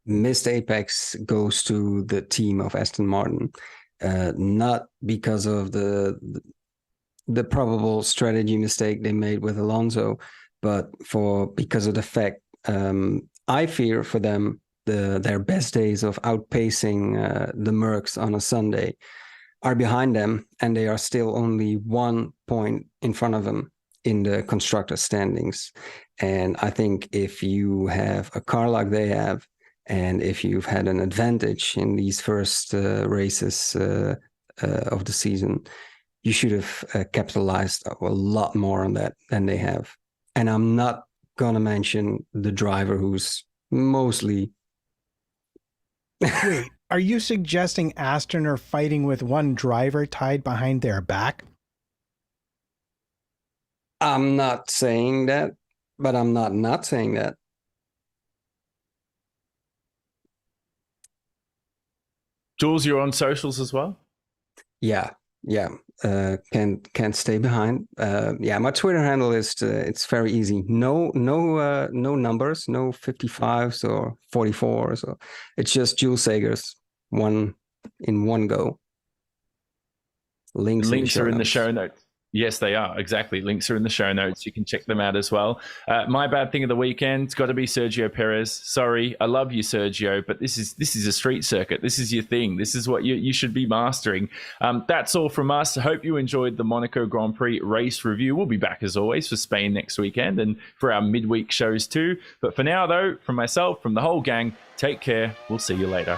Missed Apex goes to the team of Aston Martin, not because of the probable strategy mistake they made with Alonso, but because of the fact I fear for them their best days of outpacing the Mercs on a Sunday are behind them, and they are still only 1 point in front of them in the constructor standings. And I think if you have a car like they have, and if you've had an advantage in these first races of the season, you should have capitalized a lot more on that than they have. And I'm not going to mention the driver who's mostly... Wait, are you suggesting Aston are fighting with one driver tied behind their back? I'm not saying that, but I'm not saying that. Jules, you're on socials as well? Yeah. Can't stay behind. My Twitter handle is it's very easy. No numbers, no 55s or 44s. Or it's just Jules Sagers, one go. Links are in the notes. show notes. Yes, they are. Exactly. Links are in the show notes. You can check them out as well. My bad thing of the weekend's got to be Sergio Perez. Sorry. I love you, Sergio, but this is a street circuit. This is your thing. This is what you should be mastering. That's all from us. I hope you enjoyed the Monaco Grand Prix race review. We'll be back as always for Spain next weekend and for our midweek shows too. But for now, though, from myself, from the whole gang, take care. We'll see you later.